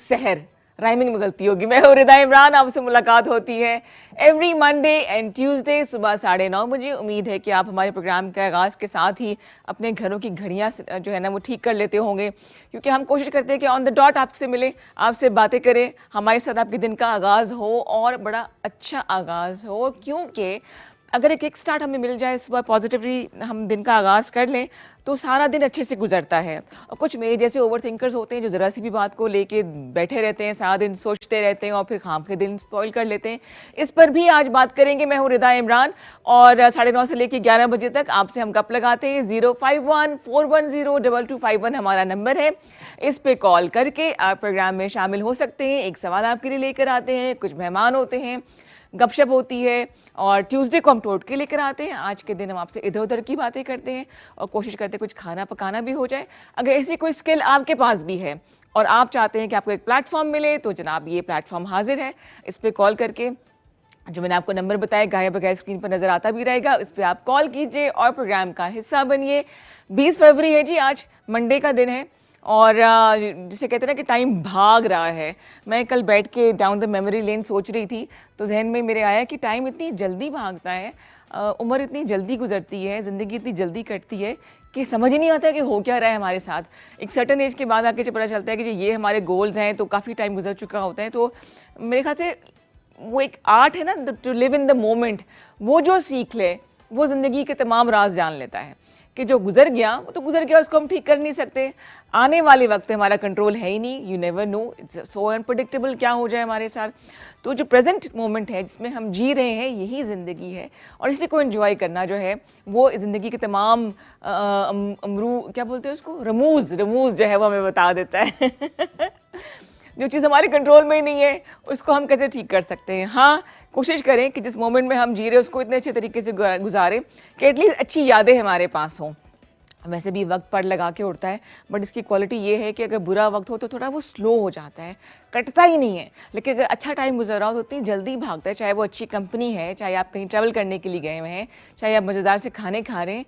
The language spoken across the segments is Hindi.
सहर राइमिंग में गलती होगी। मैं हूँ रिदा इमरान, आपसे मुलाकात होती है एवरी मंडे एंड ट्यूसडे सुबह 9:30 बजे। उम्मीद है कि आप हमारे प्रोग्राम के आगाज़ के साथ ही अपने घरों की घड़ियाँ जो है ना वो ठीक कर लेते होंगे, क्योंकि हम कोशिश करते हैं कि ऑन द डॉट आपसे मिले, आपसे बातें करें, हमारे साथ आपके दिन का आगाज़ हो और बड़ा अच्छा आगाज़ हो। क्योंकि अगर एक स्टार्ट हमें मिल जाए, सुबह पॉजिटिवली हम दिन का आगाज़ कर लें तो सारा दिन अच्छे से गुजरता है। और कुछ मेरे जैसे ओवर थिंकर्स होते हैं जो ज़रा सी भी बात को लेके बैठे रहते हैं, सारा दिन सोचते रहते हैं और फिर खाम के दिन स्पॉइल कर लेते हैं। इस पर भी आज बात करेंगे। मैं हूँ रिदा इमरान और 9:30 से लेकर 11 बजे तक आपसे हम गप लगाते हैं। 051-410-2251 हमारा नंबर है। इस पे कॉल करके आप प्रोग्राम में शामिल हो सकते हैं। एक सवाल आपके लिए लेकर आते हैं, कुछ मेहमान होते हैं, गपशप होती है और ट्यूसडे को हम टोटके लेकर आते हैं। आज के दिन हम आपसे इधर उधर की बातें करते हैं और कोशिश करते हैं कुछ खाना पकाना भी हो जाए। अगर ऐसी कोई स्किल आपके पास भी है और आप चाहते हैं कि आपको एक प्लेटफॉर्म मिले तो जनाब ये प्लेटफॉर्म हाजिर है। इस पर कॉल करके, जो मैंने आपको नंबर बताया गायब बगैर स्क्रीन पर नजर आता भी रहेगा, इस पर आप कॉल कीजिए और प्रोग्राम का हिस्सा बनिए। 20 फरवरी है जी, आज मंडे का दिन है और जिसे कहते हैं ना कि टाइम भाग रहा है। मैं कल बैठ के डाउन द मेमोरी लेन सोच रही थी तो जहन में मेरे आया कि टाइम इतनी जल्दी भागता है, उम्र इतनी जल्दी गुजरती है, ज़िंदगी इतनी जल्दी कटती है कि समझ ही नहीं आता कि हो क्या रहा है हमारे साथ। एक सर्टन एज के बाद आके जब पता चलता है कि ये हमारे गोल्स हैं तो काफ़ी टाइम गुजर चुका होता है। तो मेरे ख्याल से वो एक आर्ट है ना, to live in the moment, वो जो सीख ले वो ज़िंदगी के तमाम राज जान लेता है कि जो गुजर गया वो तो गुजर गया, उसको हम ठीक कर नहीं सकते। आने वाले वक्त हमारा कंट्रोल है ही नहीं, you never know, it's so unpredictable क्या हो जाए हमारे साथ। तो जो प्रेजेंट मोमेंट है जिसमें हम जी रहे हैं यही ज़िंदगी है और इसी को एंजॉय करना जो है वो ज़िंदगी के तमाम क्या बोलते हैं उसको, रमूज जो है वो हमें बता देता है। जो चीज़ हमारे कंट्रोल में ही नहीं है उसको हम कैसे ठीक कर सकते हैं। हाँ, कोशिश करें कि जिस मोमेंट में हम जी रहे हैं उसको इतने अच्छे तरीके से गुजारें कि एटलीस्ट अच्छी यादें हमारे पास हों। वैसे भी वक्त पर लगा के उड़ता है, बट इसकी क्वालिटी ये है कि अगर बुरा वक्त हो तो थोड़ा वो स्लो हो जाता है, कटता ही नहीं है। लेकिन अगर अच्छा टाइम गुजर रहा हो तो इतनी जल्दी भागता है, चाहे वो अच्छी कंपनी है, चाहे आप कहीं ट्रैवल करने के लिए गए हुए हैं, चाहे आप मज़ेदार से खाने खा रहे हैं।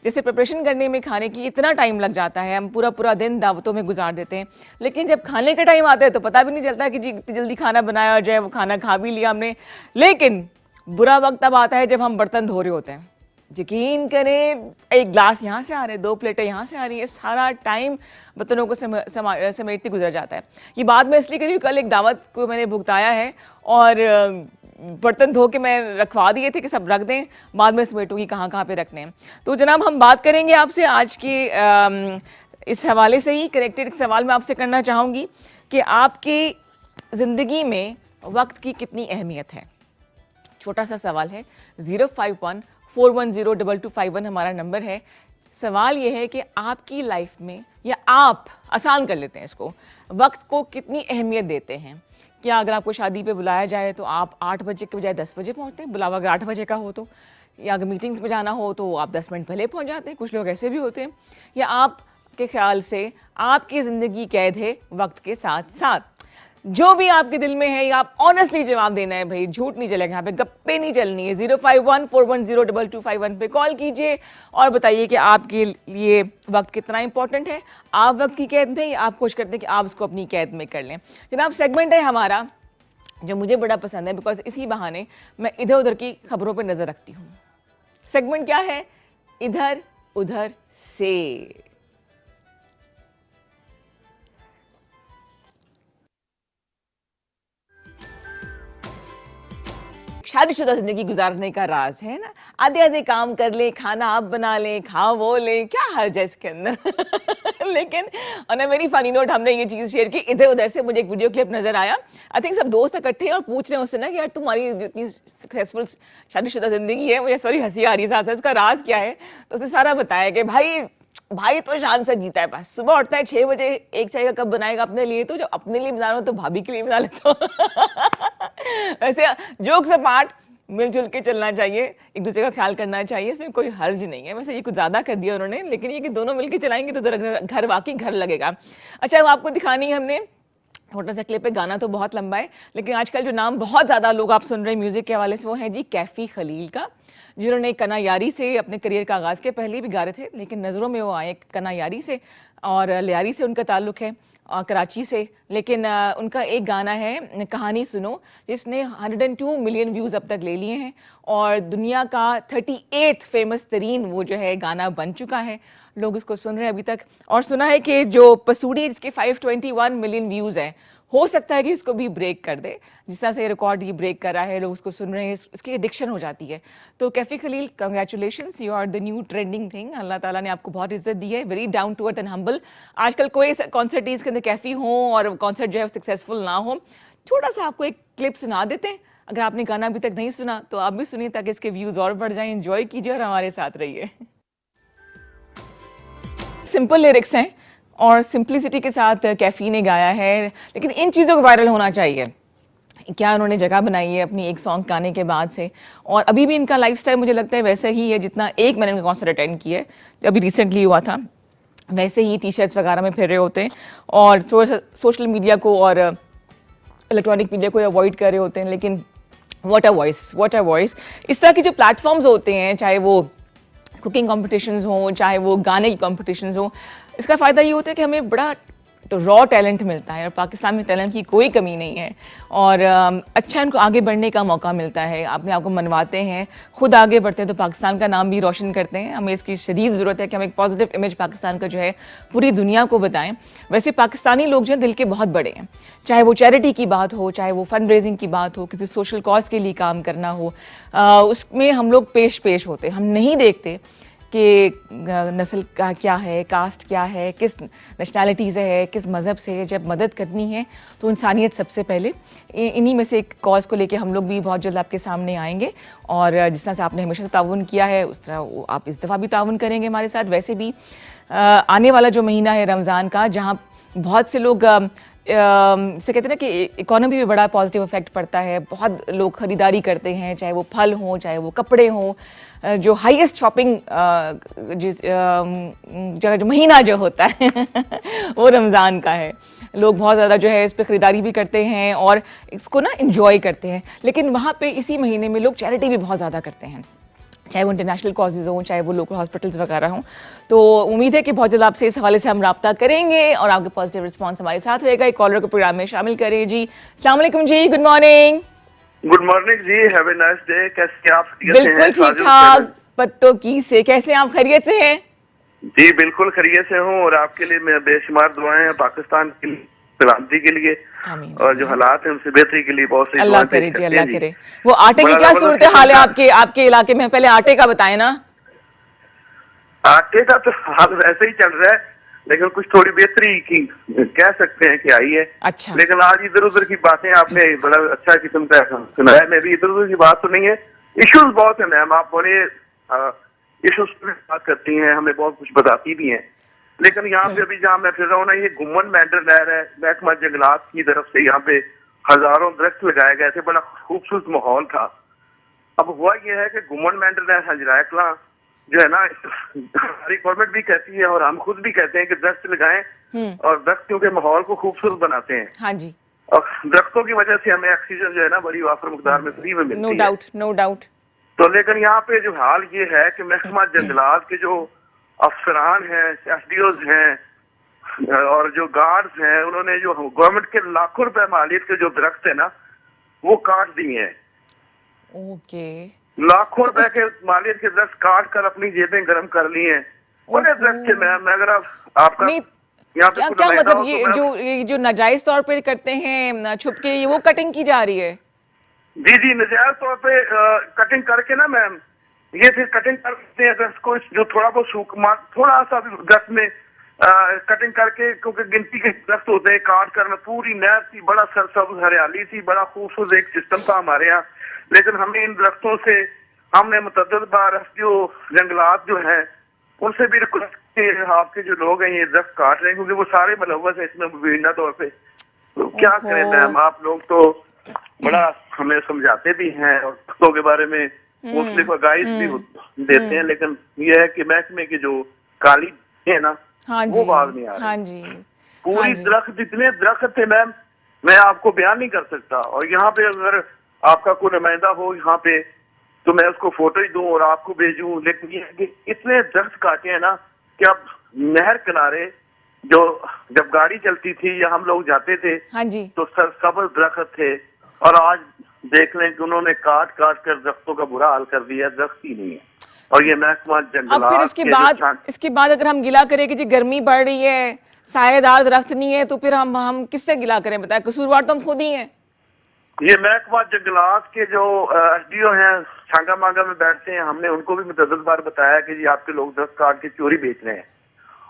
जैसे प्रिपरेशन करने में खाने की इतना टाइम लग जाता है, हम पूरा पूरा दिन दावतों में गुजार देते हैं, लेकिन जब खाने का टाइम आता है तो पता भी नहीं चलता कि जी इतनी जल्दी खाना बनाया जाए, वो खाना खा भी लिया हमने। लेकिन बुरा वक्त तब आता है जब हम बर्तन धो रहे होते हैं। यकीन करें, एक ग्लास यहाँ से आ रहे हैं, 2 प्लेटें यहाँ से आ रही है, सारा टाइम बर्तनों को समेटते गुजर जाता है। ये बात मैं इसलिए करी, कल एक दावत को मैंने भुगताया है और बर्तन धो के मैं रखवा दिए थे कि सब रख दें, बाद में समेटूंगी कहाँ कहाँ पे रखने हैं। तो जनाब हम बात करेंगे आपसे आज के इस हवाले से ही कनेक्टेड एक सवाल मैं आपसे करना चाहूँगी कि आपकी ज़िंदगी में वक्त की कितनी अहमियत है। छोटा सा सवाल है, 051-410-2251 हमारा नंबर है। सवाल यह है कि आपकी लाइफ में, या आप आसान कर लेते हैं इसको, वक्त को कितनी अहमियत देते हैं। क्या अगर आपको शादी पे बुलाया जाए तो आप 8 बजे के बजाय 10 बजे पहुंचते हैं, बुलावा अगर 8 बजे का हो तो, या अगर मीटिंग्स में जाना हो तो आप 10 मिनट पहले पहुंच जाते हैं, कुछ लोग ऐसे भी होते हैं। या आपके ख्याल से आपकी ज़िंदगी कैद है वक्त के साथ साथ। जो भी आपके दिल में है या आप ऑनेस्टली जवाब देना है भाई, झूठ नहीं चलेगा यहाँ पे, गप्पे नहीं चलनी है। 051-410-2251 पे कॉल कीजिए और बताइए कि आपके लिए वक्त कितना इंपॉर्टेंट है। आप वक्त की कैद में, या आप कोशिश करते हैं कि आप उसको अपनी कैद में कर लें। जनाब सेगमेंट है हमारा जो मुझे बड़ा पसंद है, बिकॉज इसी बहाने मैं इधर उधर की खबरों पर नजर रखती हूँ। सेगमेंट क्या है? इधर उधर से। शादीशुदा जिंदगी गुजारने का राज है ना, आधे आधे काम कर ले, खाना आप बना ले, खा वो ले, क्या हर्ज है इसके अंदर। लेकिन on a very funny note हमने ये चीज़ शेयर की, इधर उधर से मुझे एक वीडियो क्लिप नजर आया। आई थिंक सब दोस्त इकट्ठे हैं और पूछ रहे हैं उससे ना कि यार तुम्हारी जितनी सक्सेसफुल शादीशुदा जिंदगी है, मुझे सॉरी हंसी आ रही है साथ साथ, उसका राज क्या है। तो उसे सारा बताया कि भाई तो शान से जीता है, बस सुबह उठता है 6 बजे, एक चाय का कप बनाएगा अपने लिए, तो जब अपने लिए बना रहा हो तो भाभी के लिए बना लेता हूँ। वैसे जोक्स अपार्ट, मिलजुल के चलना चाहिए, एक दूसरे का ख्याल करना चाहिए, इसमें कोई हर्ज नहीं है। वैसे ये कुछ ज़्यादा कर दिया उन्होंने, लेकिन ये कि दोनों मिलकर चलाएंगे तो जरा घर वाकई घर लगेगा। अच्छा, अब आपको दिखानी है हमने छोटा सा क्लिप है, गाना तो बहुत लंबा है, लेकिन आजकल जो नाम बहुत ज़्यादा लोग आप सुन रहे हैं म्यूज़िक के हवाले से वो है जी कैफ़ी खलील का, जिन्होंने कना यारी से अपने करियर का आगाज़ के पहले भी गा रहे थे, लेकिन नज़रों में वो आए कना यारी से और लियारी से उनका ताल्लुक़ है, कराची से। लेकिन उनका एक गाना है कहानी सुनो, जिसने 102 मिलियन व्यूज़ अब तक ले लिए हैं और दुनिया का 38 फेमस तरीन वो जो है गाना बन चुका है। लोग इसको सुन रहे हैं अभी तक। और सुना है कि जो पसूड़ी, जिसके 521 मिलियन व्यूज़ हैं, हो सकता है कि इसको भी ब्रेक कर दे। जिस तरह से रिकॉर्ड ये ब्रेक कर रहा है, लोग उसको सुन रहे हैं, इसकी एडिक्शन हो जाती है। तो Kaifi Khalil, congratulations, you are the new trending thing. अल्लाह ताला ने आपको बहुत इज्जत दी है, very down to earth and humble. आजकल कोई कॉन्सर्ट के अंदर कैफ़ी हो और कॉन्सर्ट जो है सक्सेसफुल ना हो, छोटा सा आपको एक क्लिप सुना देते हैं। अगर आपने गाना अभी तक नहीं सुना तो आप भी सुनिए, ताकि इसके व्यूज़ और बढ़ जाएं। एंजॉय कीजिए और हमारे साथ रहिए। सिंपल लिरिक्स हैं और सिंप्लिसिटी के साथ कैफ़ी ने गाया है, लेकिन इन चीज़ों को वायरल होना चाहिए। क्या उन्होंने जगह बनाई है अपनी एक सॉन्ग गाने के बाद से, और अभी भी इनका लाइफस्टाइल मुझे लगता है वैसा ही है जितना एक मैंने कॉन्सर्ट अटेंड किया है जो अभी रिसेंटली हुआ था। वैसे ही टी शर्ट्स वगैरह में फिर रहे होते हैं और थोड़ा सा सोशल मीडिया को और इलेक्ट्रॉनिक मीडिया को अवॉइड कर रहे होते हैं। लेकिन what a voice, what a voice. इस तरह के जो प्लेटफॉर्म्स होते हैं, चाहे वो कुकिंग कॉम्पिटिशन्स हों, चाहे वो गाने की कॉम्पिटिशन्स हों, इसका फ़ायदा ये होता है कि हमें बड़ा रॉ टैलेंट मिलता है और पाकिस्तान में टैलेंट की कोई कमी नहीं है। और अच्छा इनको आगे बढ़ने का मौका मिलता है, अपने आप को मनवाते हैं, खुद आगे बढ़ते हैं तो पाकिस्तान का नाम भी रोशन करते हैं। हमें इसकी शदीद ज़रूरत है कि हम एक पॉजिटिव इमेज पाकिस्तान का जो है पूरी दुनिया को बताएं। वैसे पाकिस्तानी लोग जो हैं दिल के बहुत बड़े हैं, चाहे वो चैरिटी की बात हो, चाहे वो फंड रेजिंग की बात हो, किसी सोशल कॉज के लिए काम करना हो, उसमें हम लोग पेश होते। हम नहीं देखते कि नस्ल का क्या है, कास्ट क्या है, किस नेशनैलिटी से है, किस मज़हब से है। जब मदद करनी है तो इंसानियत सबसे पहले। इन्हीं में से एक कॉज़ को लेके हम लोग भी बहुत जल्द आपके सामने आएंगे और जिस तरह से आपने हमेशा ताउन किया है उस तरह आप इस दफ़ा भी ताउन करेंगे हमारे साथ। वैसे भी आने वाला जो महीना है रमज़ान का, जहाँ बहुत से लोग से कहते हैं ना कि इकोनॉमी में बड़ा पॉजिटिव इफेक्ट पड़ता है, बहुत लोग ख़रीदारी करते हैं, चाहे वो फल हों, चाहे वो कपड़े हों। जो हाईएस्ट शॉपिंग जिस जगह जो महीना जो होता है वो रमज़ान का है। लोग बहुत ज़्यादा जो है इस पर ख़रीदारी भी करते हैं और इसको ना इंजॉय करते हैं। लेकिन वहाँ पे इसी महीने में लोग चैरिटी भी बहुत ज़्यादा करते हैं, चाहे वो इंटरनेशनल कॉजेज़ हों, चाहे वो लोकल हॉस्पिटल्स वगैरह हों। तो उम्मीद है कि बहुत जल्द आपसे इस हवाले से हम रब्ता करेंगे और आपके पॉजिटिव रिस्पॉन्स हमारे साथ रहेगा। एक कॉलर को प्रोग्राम में शामिल करें जी। अस्सलाम वालेकुम जी, गुड मॉर्निंग। गुड मॉर्निंग जी, हैव ए नाइस डे। कैसे आप? बिल्कुल ठीक ठाक, पत्तों की से। कैसे आप, खैरियत से हैं? जी बिल्कुल खैरियत से हूँ और आपके लिए मैं बेशुमार दुआएं हैं, पाकिस्तान की सलामती के लिए और जो हालात हैं उनसे बेहतरी के लिए बहुत सी अल्लाह करे जी, अल्लाह करे। वो आटे की क्या सूरत हाल है आपके इलाके में? पहले आटे का बताएं ना। आटे का तो हाल वैसे ही चल रहा है, लेकिन कुछ थोड़ी बेहतरी की कह सकते हैं कि आई है। अच्छा। लेकिन आज इधर उधर की बातें आपने बड़ा अच्छा किस्म का सुनाया। मैं भी इधर उधर की बात तो नहीं है, इश्यूज बहुत है मैम। आप बोले इश्यूज पे बात करती हैं, हमें बहुत कुछ बताती भी हैं। लेकिन यहाँ पे अभी जहाँ मैं फिर रहा हूँ ना, ये गुम्मन मैंडर नहर है, महकमा जंगलात की तरफ से यहाँ पे हजारों दरख्त लगाए गए थे, बड़ा खूबसूरत माहौल था। अब हुआ ये है कि गुम्मन मैंडर नहर हजराए कला जो है ना, हमारी गवर्नमेंट भी कहती है और हम खुद भी कहते हैं कि दरख्त लगाएं और दरख्त क्योंकि माहौल को खूबसूरत बनाते हैं। हाँ जी। और दरख्तों की वजह से हमें ऑक्सीजन जो है ना बड़ी वाफर मकदार में फ्री में मिलती है। No doubt, no doubt. तो लेकिन यहाँ पे जो हाल ये है कि महकमा जंगलात के जो अफसरान हैं, एसडीओज हैं और जो गार्ड्स हैं, उन्होंने जो गवर्नमेंट के लाखों रुपए मालियत के जो दरख्त है ना वो काट दिए हैं। ओके। लाखों रुपए के मालियत के दरख्त काट कर अपनी जेबें गर्म कर ली हैं। बड़े दरख्त है मैम, अगर आपका यहाँ पे क्या मतलब ये जो नाजायज तौर पे करते हैं छुप के, वो कटिंग की जा रही है? जी जी, नाजायज तौर पे कटिंग करके ना मैम, ये फिर कटिंग करते हैं दरख्त को, जो थोड़ा बहुत सूख थोड़ा सा भी दरख्त में कटिंग करके, क्योंकि गिनती के दरख्त होते हैं, काट कर पूरी नहर थी, बड़ा सरसब्ज हरियाली थी, बड़ा खूबसूरत एक सिस्टम था हमारे यहाँ। लेकिन हमें इन दरख्तों से हमने मुतअद्दिद बार जो जंगलात जो है उनसे भी रिक्वेस्ट की, आपके जो लोग हैं ये दरख्त काट रहे हैं क्योंकि वो सारे मुलव्वस है इसमें मुबीना तौर पे। तो क्या करें मैम, आप लोग तो बड़ा हमें समझाते भी हैं और दरख्तों के बारे में मुख्तलिफ गाइड भी देते हैं, लेकिन ये है कि महकमे की जो काली है ना, हाँ वो बात नहीं आ रही। हाँ जी। पूरी दरख्त, जितने दरख्त थे मैम मैं आपको बयान नहीं कर सकता। और यहाँ पे अगर आपका कोई नुमाइंदा हो यहाँ पे तो मैं उसको फोटो ही दूं और आपको भेजूं। लेकिन ये है कि इतने दरख्त काटे हैं ना कि अब नहर किनारे जो जब गाड़ी चलती थी या हम लोग जाते थे हाँ जी। तो सब्ज दरख्त थे, और आज देख लें कि उन्होंने काट काट कर दरख्तों का बुरा हाल कर दिया, दरख्त ही नहीं है। और ये महकमा अब फिर जंगलात इसके बाद अगर हम गिला करें कि जी गर्मी बढ़ रही है, सायेदार दरख्त नहीं है, तो फिर हम किससे गिला करें बताए? कसूरवार तो हम खुद ही हैं। ये महकमा जंगलात के जो एसडीओ हैं छांगा मांगा में बैठते हैं, हमने उनको भी मुतअद्दिद बार बताया कि जी आपके लोग दरख्त काट के चोरी बेच रहे हैं,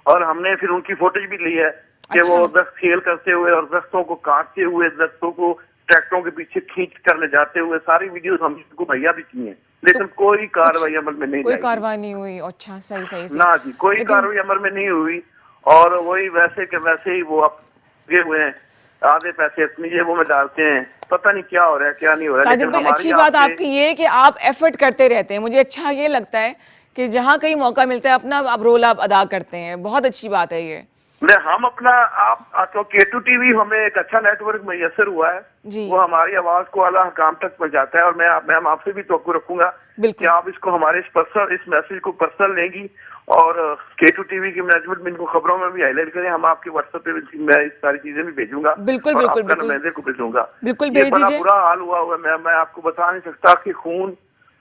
और हमने फिर उनकी फोटेज भी ली है कि अच्छा। वो दरख्त खेल करते हुए और दरख्तों को काटते हुए, दरख्तों को ट्रैक्टरों के पीछे खींच कर ले जाते हुए, सारी वीडियोस हमने उनको मुहैया भी की हैं, लेकिन कोई कार्रवाई अमल में नहीं कोई लाई। कार्रवाई नहीं हुई। अच्छा, सही सही सही। ना जी, कोई लेकिन कार्रवाई अमल में नहीं हुई, और वही वैसे के वैसे ही वो अब लगे हुए हैं, आधे पैसे अपनी जेबों में डालते हैं, पता नहीं क्या हो रहा है क्या नहीं हो रहा है। साजिद लेकिन भाई, हमारी अच्छी बात आपसे- आपकी ये है कि आप एफर्ट करते रहते हैं। मुझे अच्छा ये लगता है कि जहाँ कहीं मौका मिलता है अपना आप रोल आप अदा करते हैं। बहुत अच्छी बात है ये नहीं, हम अपना आप तो K2 टीवी हमें एक अच्छा नेटवर्क मैसर हुआ है जी। वो हमारी आवाज को आला हकाम तक पहुंचाता है, और मैं आपसे भी तवक्को रखूंगा बिल्कुल। कि आप इसको हमारे इस मैसेज को पर्सनल लेंगी, और K2 टीवी की मैनेजमेंट में इनको खबरों में भी हाईलाइट करें। हम आपके व्हाट्सएप पे भी मैं इस सारी चीजें भी भेजूंगा, बिल्कुल और बिल्कुल आपका बिल्कुल नुमाइंदे को भेजूंगा। बिल्कुल ये भेज बड़ा दीजिए। बुरा हाल हुआ हुआ है, मैं आपको बता नहीं सकता कि खून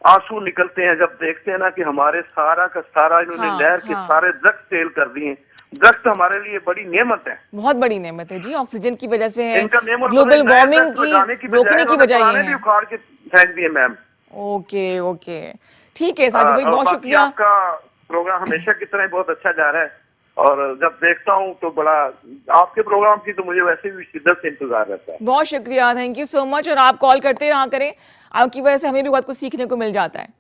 आंसू निकलते हैं जब देखते हैं ना कि हमारे सारा का सारा इन्होंने हाँ, नहर के हाँ। सारे दरख्त सेल कर दिए। दरख्त हमारे लिए बड़ी नेमत है, बहुत बड़ी नेमत है जी। ऑक्सीजन की वजह से है, इनका नेमत ग्लोबल नए वार्मिंग दरख्त लगाने की बजाय रोकने की इन्होंने वजह पुराने ये भी है। उखाड़ के फेंक दिए मैम। ओके ओके, ठीक है साजिद भाई, और बहुत बाकी शुक्रिया। आपका प्रोग्राम हमेशा की तरह बहुत अच्छा जा रहा है, और जब देखता हूँ तो बड़ा आपके प्रोग्राम की तो मुझे वैसे भी शिद्दत से इंतजार रहता है। बहुत शुक्रिया, थैंक यू सो मच। और आप कॉल करते रहा करें, आपकी वजह से हमें भी बहुत कुछ सीखने को मिल जाता है।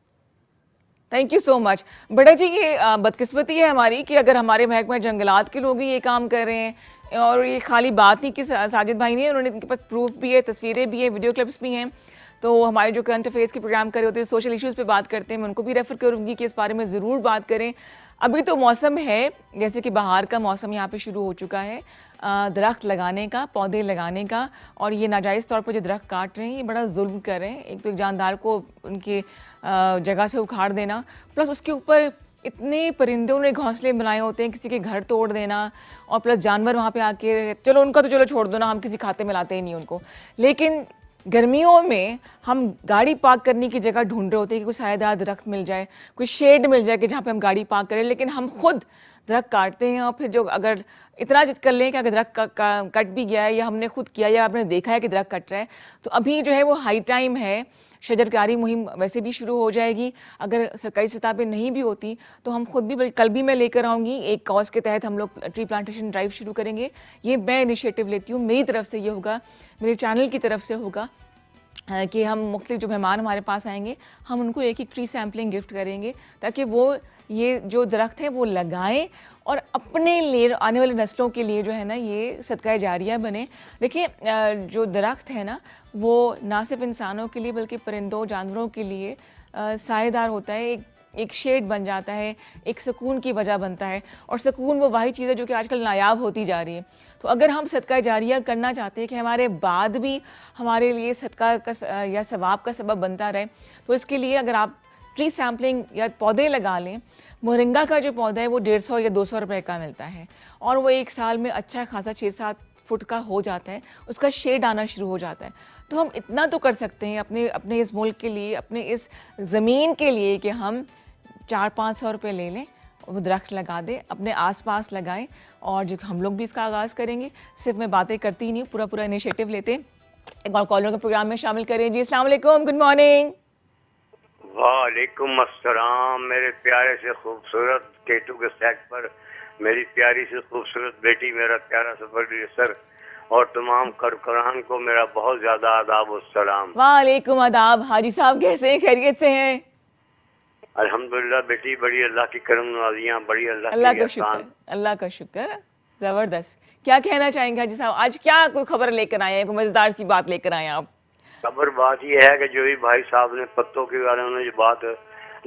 Thank you so much. बड़ा जी, ये बदकिस्मती है हमारी कि अगर हमारे महकमा जंगलात के लोग ही ये काम कर रहे हैं, और ये खाली बात नहीं कि साजिद भाई ने, उन्होंने इनके पास प्रूफ भी है, तस्वीरें भी है, वीडियो क्लिप्स भी हैं। तो हमारे जो करंट अफेयर्स के प्रोग्राम कर रहे होते हैं, सोशल इश्यूज़ पे बात करते हैं, मैं उनको भी रेफर करूँगी कि इस बारे में ज़रूर बात करें। अभी तो मौसम है, जैसे कि बाहर का मौसम यहाँ पे शुरू हो चुका है, दरख्त लगाने का, पौधे लगाने का, और ये नाजायज़ तौर पर जो दरख्त काट रहे हैं ये बड़ा जुल्म कर रहे हैं। एक तो एक जानदार को उनके जगह से उखाड़ देना, प्लस उसके ऊपर इतने परिंदों ने घोंसले बनाए होते हैं, किसी के घर तोड़ देना, और प्लस जानवर वहाँ पे आके, चलो उनका तो चलो छोड़ दो ना, हम किसी खाते में लाते ही नहीं उनको, लेकिन गर्मियों में हम गाड़ी पार्क करने की जगह ढूंढ रहे होते हैं कि कोई सायेदार दरख्त मिल जाए, कोई शेड मिल जाए कि जहाँ पे हम गाड़ी पार्क करें, लेकिन हम खुद दरख्त काटते हैं। और फिर जो अगर इतना जिद कर लें कि अगर दरख्त कट भी गया है, या हमने खुद किया, या आपने देखा है कि दरख्त कट रहा है, तो अभी जो है वो हाई टाइम है, शजरकारी मुहिम वैसे भी शुरू हो जाएगी। अगर सरकारी सतह पे नहीं भी होती तो हम खुद भी, कल भी मैं लेकर आऊँगी, एक कॉज के तहत हम लोग ट्री प्लांटेशन ड्राइव शुरू करेंगे। ये मैं इनिशिएटिव लेती हूँ, मेरी तरफ से ये होगा, मेरे चैनल की तरफ से होगा, कि हम मुख्तलिफ जो मेहमान हमारे पास आएंगे, हम उनको एक एक ट्री सैम्पलिंग गिफ्ट करेंगे, ताकि वो ये जो दरख्त है वो लगाएं, और अपने लिए, आने वाली नस्लों के लिए जो है ना, ये सदका जारिया बने। देखिए, जो दरख्त है ना, वो ना सिर्फ इंसानों के लिए बल्कि परिंदों, जानवरों के लिए सायेदार होता है, एक शेड बन जाता है, एक सुकून की वजह बनता है, और सुकून वो वही चीज़ है जो कि आजकल नायाब होती जा रही है। तो अगर हम सदका जारिया करना चाहते हैं कि हमारे बाद भी हमारे लिए सदका का या सवाब का सबब बनता रहे, तो इसके लिए अगर आप ट्री सैम्पलिंग या पौधे लगा लें, मोरिंगा का जो पौधा है वो 150 या 200 रुपए का मिलता है, और वो एक साल में अच्छा खासा 6-7 फुट का हो जाता है, उसका शेड आना शुरू हो जाता है। तो हम इतना तो कर सकते हैं अपने इस मुल्क के लिए, अपने इस ज़मीन के लिए, कि हम 400-500 रुपये ले लें, वो दरख्त लगा दें, अपने आसपास लगाएं, और जो हम लोग भी इसका आगाज़ करेंगे। सिर्फ मैं बातें करती ही नहीं, पूरा इनिशिएटिव लेते हैं। एक और कॉलर के प्रोग्राम में शामिल करें जी। अस्सलाम वालेकुम, गुड मॉर्निंग। वालेकुम अस्सलाम। मेरे प्यारे से खूबसूरत K2 के सेट पर मेरी प्यारी से खूबसूरत बेटी, मेरा प्यारा सा प्रोड्यूसर, और तमाम कारकुनान को मेरा बहुत ज़्यादा आदाब और सलाम। वालेकुम आदाब। हाजी साहब कैसे हैं, खैरियत से हैं? अल्हम्दुलिल्लाह बेटी, बड़ी अल्लाह की करम नवाजियाँ, बड़ी अल्लाह अल्लाह का शुक्र, अल्लाह का शुक्र। ज़बरदस्त। क्या कहना चाहेंगे हाजी साहब, आज क्या कोई खबर लेकर आए हैं, कोई मज़ेदार सी बात लेकर आए हैं आप? खबर बात यह है कि जो भी भाई साहब ने पत्तों के बारे में जो बात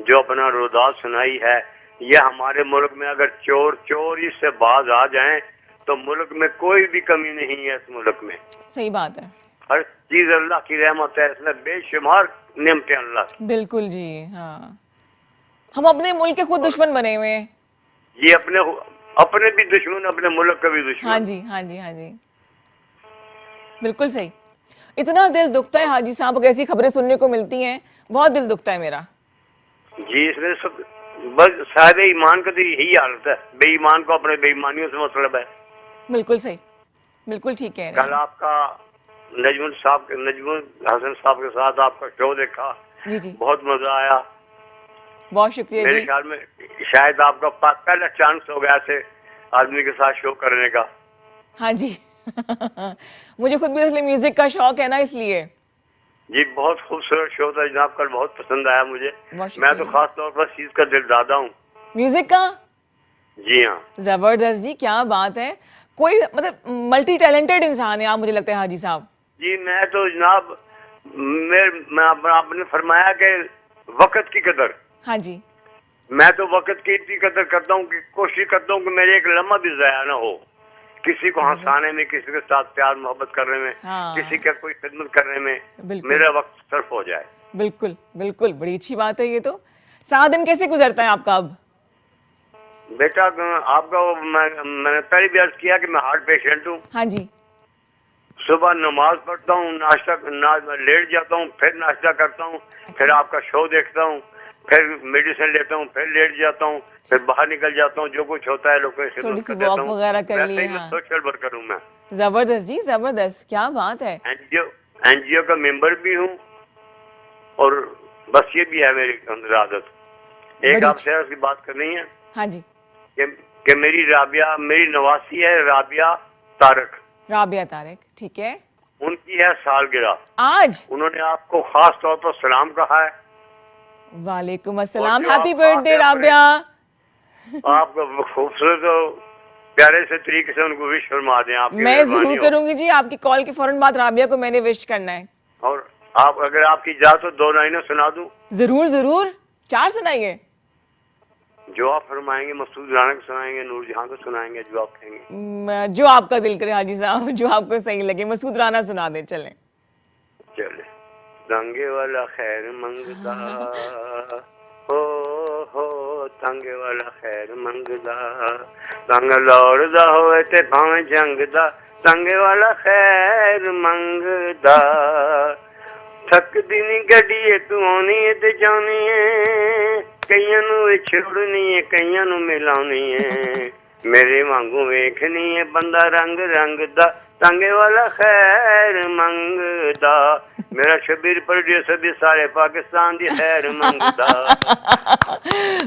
जो अपना रुदात सुनाई है, यह हमारे मुल्क में अगर चोरी से बाज आ जाएं तो मुल्क में कोई भी कमी नहीं है। इस मुल्क में सही बात है, हर चीज अल्लाह की रहमत है, इसमें बेशुमार नेमतें अल्लाह की। बिल्कुल जी। हाँ, हम अपने मुल्क के खुद दुश्मन बने हुए हैं। ये अपने अपने भी दुश्मन, अपने मुल्क का भी दुश्मन। हाँ जी, हाँ जी, हाँ जी, बिल्कुल सही। इतना दिल दुखता है हाजी साहब, ऐसी खबरें सुनने को मिलती हैं, बहुत दिल दुखता है मेरा। जी, इसमें सब बस साहिब ईमान का तो यही हालत है, बेईमान को अपने बेईमानियों से मतलब है। बिल्कुल सही, बिल्कुल ठीक कह रहे कल हैं। आपका नजमुल हसन साहब के साथ आपका शो देखा, जी जी, बहुत मजा आया। बहुत शुक्रिया मेरे जी। ख्याल में शायद आपका पहला चांस हो गया ऐसे आदमी के साथ शो करने का। हाँ जी मुझे खुद भी इसलिए म्यूजिक का शौक है ना, इसलिए। जी, बहुत खूबसूरत शो था जनाब, कल बहुत पसंद आया मुझे। बहुत मैं शुक्रिया तो जी। खास तौर पर चीज का दिलदादा हूँ। म्यूजिक का जी हाँ जबरदस्त जी, क्या बात है। कोई मतलब मल्टी टैलेंटेड इंसान है आप, मुझे लगता है हाजी साहब। जी, मैं तो जनाब आपने फरमाया कि वक्त की कदर, हाँ जी, मैं तो वक्त की इतनी कदर करता हूँ कि कोशिश करता हूँ कि मेरे एक लम्हा भी ज़ाया ना हो, किसी को हंसाने में, किसी के साथ प्यार मोहब्बत करने में, हाँ। किसी का कोई खिदमत करने में बिल्कुल। मेरा वक्त सर्फ हो जाए। बिल्कुल बिल्कुल, बड़ी अच्छी बात है ये तो। 7 दिन कैसे गुजरता है आपका अब? बेटा, आपका मैंने पहले भी अर्ज किया कि मैं हार्ट पेशेंट हूँ। हाँ जी, सुबह नमाज पढ़ता हूँ, लेट जाता हूँ, फिर नाश्ता करता हूँ, फिर आपका शो देखता हूँ, फिर मेडिसिन लेता हूँ, फिर लेट जाता हूँ, फिर बाहर निकल जाता हूँ, जो कुछ होता है लोगों की थोड़ी खिदमत सी कर देता वॉक हूँ। वगैरह कर वैसे लिए। ही मैं हाँ, सोशल वर्कर हूँ। मैं जबरदस्त जी, जबरदस्त, क्या बात है। एनजीओ का मेंबर भी हूँ, और बस ये भी है मेरी अंदर आदत। एक बड़ी आपसे उसकी बात करनी है हाँ जी, कि मेरी नवासी है राबिया तारक, राबिया तारिक, ठीक है। उनकी है सालगिरह। आज उन्होंने आपको खास तौर पर सलाम कहा है। वालेकुम और अस्सलाम, जो हैप्पी आप बर्थडे आके अपने- राबिया। आपको खूबसूरत और प्यारे से तरीके से उनको विश फरमा दें, आपकी मैं मेहरबानी जरूर हो। करूंगी जी, आपकी कॉल के फौरन बाद राबिया को मैंने विश करना है। और आप, अगर आपकी इजाजत हो, 2 लाइनें सुना दूं? जरूर जरूर, 4 सुनाइए। जो आप फरमाएंगे, मसूद राना को सुनाएंगे, नूरजहां को सुनाएंगे, जो आप कहेंगे। जो आपका दिल करे हाजी साहब, जो आपको सही लगे। मसूद राना सुना दे, चलें। चले। तंगे वाला खैर मंगदा, हो तंगे वाला खैर मंगदा, तंग लौड़दा होए ते भावें जंगदा, तंगे वाला खैर मंगदा। थकदी नी गड्डीए तू आउनी है ते जानी है, कईयां नू छोड़नी है, कईयां नू मिलाउनी है, मेरे वांगू वेखनी है बंदा रंग रंग दा, तंगे वाला खैर मंगदा। मेरा शबीर प्रोड्यूसर भी सारे पाकिस्तान दी खैर मंगदा।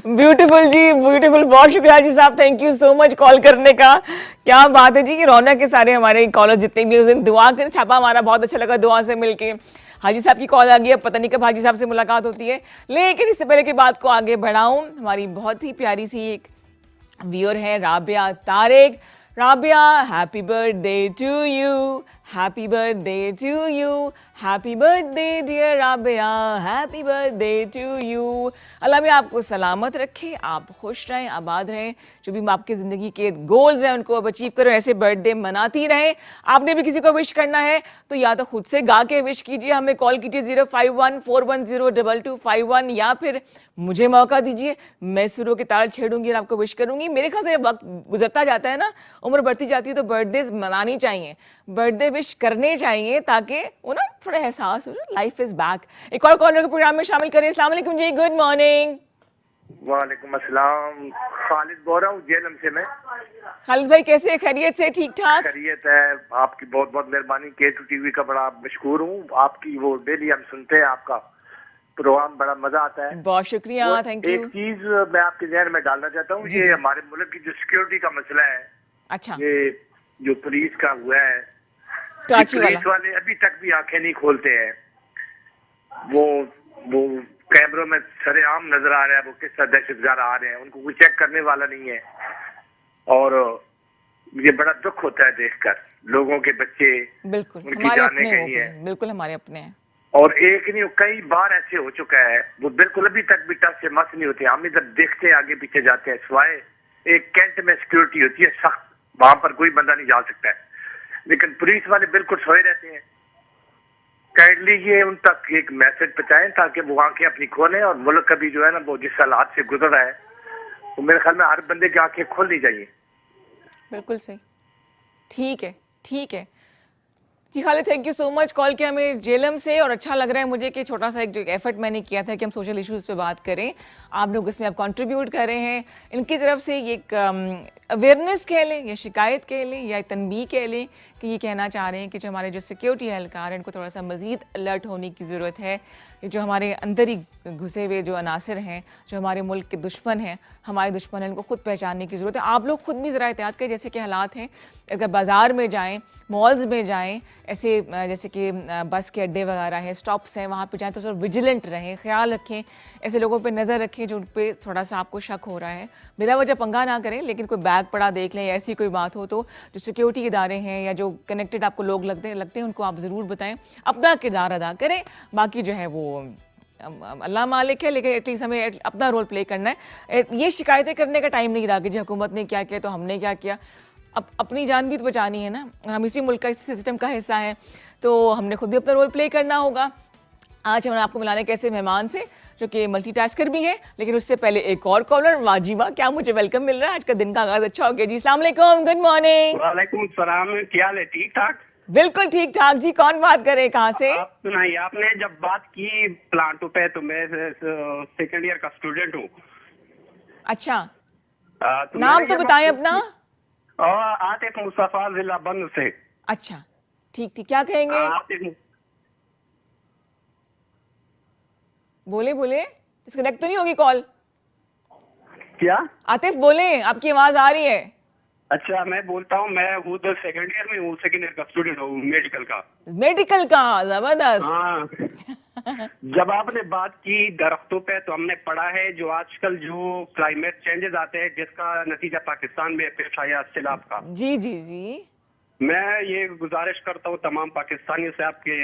ब्यूटीफुल जी, ब्यूटीफुल, बहुत शुक्रिया जी साहब, thank you so much call करने का। क्या बात है जी, ये रौनक के सारे हमारे कॉलर जितने भी, उस दिन दुआ कर छापा हमारा बहुत अच्छा लगा, दुआ से मिलके। हाजी साहब की कॉल आ गई है, पता नहीं कब हाजी साहब से मुलाकात होती है, लेकिन इससे पहले की बात को आगे बढ़ाऊं, हमारी बहुत ही प्यारी सी एक व्यूअर है Rabia Tariq. Rabia, happy birthday to you, happy birthday to you, happy birthday dear Rabia, happy birthday to you. अल्लाह में आपको सलामत रखे, आप खुश रहें, आबाद रहें, जो भी आपकी ज़िंदगी के गोल्स हैं उनको अब अचीव करें, ऐसे बर्थडे मनाती रहें। आपने भी किसी को विश करना है तो या तो खुद से गा के विश कीजिए, हमें कॉल कीजिए 0514102251, या फिर मुझे मौका दीजिए, मैं सुरों के तार छेड़ूंगी और आपको विश करूंगी। मेरे ख्याल से वक्त गुजरता जाता है ना, उम्र बढ़ती जाती है, तो बर्थडे मनानी चाहिए, बर्थडे विश करने चाहिए, ताकि वो ना थोड़ा एहसास हो, लाइफ इज बैक। एक और कॉलर को प्रोग्राम में शामिल करें। अस्सलाम वालेकुम जी, गुड मॉर्निंग। वालेकुम अस्सलाम, खालिद बोल रहा हूँ जेलम से। मैं खालिद भाई कैसे, खैरियत से, ठीक ठाक? खैरियत है, आपकी बहुत बहुत मेहरबानी। K2 टीवी का बड़ा मशहूर हूँ, आपकी वो डेली हम सुनते हैं, आपका प्रोग्राम बड़ा मजा आता है। बहुत शुक्रिया, थैंक एक यू। चीज मैं आपके जहन में डालना चाहता हूँ, जी, ये जी। हमारे मुल्क की जो सिक्योरिटी का मसला है, अच्छा, ये जो पुलिस का हुआ है, ये कराची वाला। पुलिस वाले अभी तक भी आंखें नहीं खोलते हैं। वो कैमरों में सरेआम नजर आ रहा है वो किस तरह दहशतगर्द आ रहे हैं, उनको कोई चेक करने वाला नहीं है। और मुझे बड़ा दुख होता है देखकर, लोगों के बच्चे, बिल्कुल उनकी हमारे जानें अपने कहीं हो है। गए, बिल्कुल हमारे अपने हैं। और एक नहीं, कई बार ऐसे हो चुका है, वो बिल्कुल अभी तक भी टच से मस नहीं होते। हम इधर देखते हैं, आगे पीछे जाते हैं, सिवाय एक कैंट में सिक्योरिटी होती है सख्त, वहां पर कोई बंदा नहीं जा सकता है, लेकिन पुलिस वाले बिल्कुल सोए रहते हैं। काइंडली ये उन तक एक मैसेज पहुंचाएं ताकि वो आंखें अपनी खोलें, और मुल्क का भी जो है ना, वो जिस हालात से गुजर रहा है, वो मेरे ख्याल में हर बंदे की आंखें खोलनी चाहिए। बिल्कुल सही। ठीक है, ठीक है जी। Khalid, thank you so much. Call किया हमें जेलम से, और अच्छा लग रहा है मुझे कि छोटा सा एक जो एफर्ट मैंने किया था कि हम सोशल इश्यूज़ पे बात करें, आप लोग इसमें आप कंट्रीब्यूट कर रहे हैं। इनकी तरफ से ये एक अवेयरनेस कह लें या शिकायत कह लें या तनबीह कह लें कि ये कहना चाह रहे हैं कि जो हमारे जो सिक्योरिटी एहलकार हैं इनको थोड़ा सा मज़ीद अलर्ट होने की ज़रूरत है। ये जो हमारे अंदर ही घुसे हुए जो अनासर हैं, जो हमारे मुल्क के दुश्मन हैं, हमारे दुश्मन हैं, इनको खुद पहचानने की ज़रूरत है। आप लोग खुद भी ज़रा एहतियात करें, जैसे कि हालात हैं, अगर बाज़ार में जाएँ, मॉल्स में जाएँ, ऐसे जैसे कि बस के अड्डे वगैरह हैं, स्टॉप्स हैं, वहाँ पे जाएँ तो विजिलेंट रहें, ख्याल रखें, ऐसे लोगों पे नज़र रखें जो उन पे थोड़ा सा आपको शक हो रहा है। बिला वजह पंगा ना करें, लेकिन कोई बैग पड़ा देख लें या ऐसी कोई बात हो तो जो सिक्योरिटी इदारे हैं या जो कनेक्टेड आपको लोग लगते हैं उनको आप ज़रूर बताएं, अपना किरदार अदा करें। बाकी जो है वो अल्लाह मालिक है, लेकिन एटलीस्ट हमें अपना रोल प्ले करना है। ये शिकायतें करने का टाइम नहीं रहा कि जी हुकूमत ने क्या किया तो हमने क्या किया। अब अपनी जान भी तो बचानी है ना, हम इसी मुल्क का, इस सिस्टम का हिस्सा हैं, तो हमने खुद भी अपना रोल प्ले करना होगा। आज हम आपको मिलाने कैसे मेहमान से जो कि मल्टीटास्कर भी है, लेकिन उससे पहले एक और कॉलर। वाजिबा, क्या मुझे वेलकम मिल रहा है, आज का दिन का आगाज अच्छा हो गया जी। अस्सलाम वालेकुम, गुड मॉर्निंग। वालेकुम सलाम, क्या हाल है? ठीक ठाक? बिल्कुल ठीक ठाक जी। कौन बात करे, कहाँ से? आप सुनाइए, आपने जब बात की प्लांटों पे, तो मैं सेकंड ईयर का स्टूडेंट हूँ। अच्छा, तो नाम तो बताएं अपना। आतिफ मुस्तफा, जिला बंद से। अच्छा, ठीक ठीक, क्या कहेंगे? आतिफ, बोले बोले, डिस्कनेक्ट तो नहीं होगी कॉल? क्या? आतिफ बोले, आपकी आवाज आ रही है। अच्छा, मैं बोलता हूँ, मैं खुद सेकंड ईयर में हूँ, सेकंड ईयर का स्टूडेंट हूँ, मेडिकल का। मेडिकल का, जबरदस्त। हाँ। जब आपने बात की दरख्तों पे, तो हमने पढ़ा है जो आजकल जो क्लाइमेट चेंजेस आते हैं, जिसका नतीजा पाकिस्तान में पेश आया सैलाब का। जी जी जी। मैं ये गुजारिश करता हूँ तमाम पाकिस्तानियों से, आपके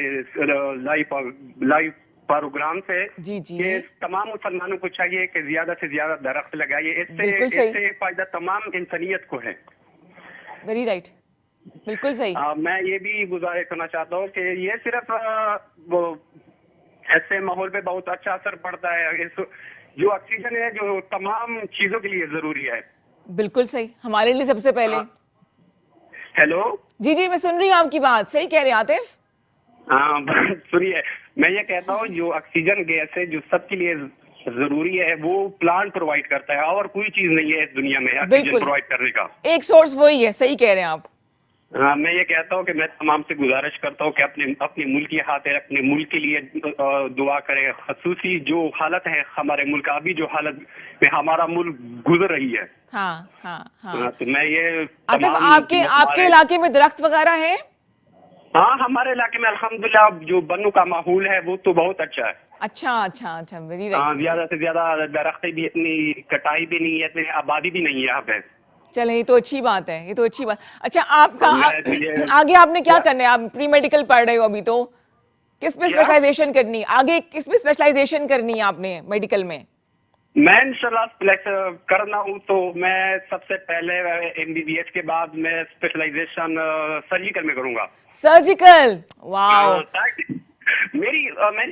लाइव प्रोग्राम से, जी जी, कि तमाम मुसलमानों को चाहिए कि ज्यादा से ज्यादा दरख्त लगाइए। बिल्कुल सही। इससे फायदा तमाम इंसानियत को है। वेरी राइट, बिल्कुल सही। मैं ये भी गुजारिश करना चाहता हूँ कि ये सिर्फ वो ऐसे माहौल पे बहुत अच्छा असर पड़ता है। जो ऑक्सीजन है, जो तमाम चीजों के लिए जरूरी है। बिल्कुल सही, हमारे लिए सबसे पहले। हेलो, जी जी, मैं सुन रही हूँ आपकी बात, सही कह रहे हैं आतिफ। हाँ, सुनिए, मैं ये कहता हूँ जो ऑक्सीजन गैस है, जो सबके लिए जरूरी है, वो प्लांट प्रोवाइड करता है, और कोई चीज नहीं है इस दुनिया में ऑक्सीजन प्रोवाइड करने का। एक सोर्स वही है, सही कह रहे हैं आप। हाँ, मैं ये कहता हूँ कि मैं तमाम से गुजारिश करता हूँ कि अपने मुल्क की खातिर, अपने मुल्क के लिए दुआ करें। खसूसी जो हालत है हमारे मुल्क का, अभी जो हालत में हमारा मुल्क गुजर रही है। हाँ हाँ हाँ। तो मैं ये आतिफ, आपके इलाके में दरख्त वगैरह है? हाँ, हमारे इलाके में अल्हम्दुलिल्लाह जो बन्नू का माहौल है वो तो बहुत अच्छा है। अच्छा अच्छा अच्छा, वेरी हाँ, राइट। ज्यादा से ज्यादा दरख्तें भी, इतनी कटाई भी नहीं है, इतनी आबादी भी नहीं है यहाँ पे। चले, ये तो अच्छी बात है, ये तो अच्छी बात। अच्छा, आपका आगे आपने क्या करना है? आप प्री मेडिकल पढ़ रहे हो अभी, तो किस पे स्पेशलाइजेशन करनी है आगे? किस पे स्पेशलाइजेशन करनी है आपने मेडिकल में? मैं इंशाल्लाह करना हूँ, तो मैं सबसे पहले MBBS के बाद मैं स्पेशलाइजेशन सर्जिकल में करूँगा। सर्जिकल, वाह। मेरी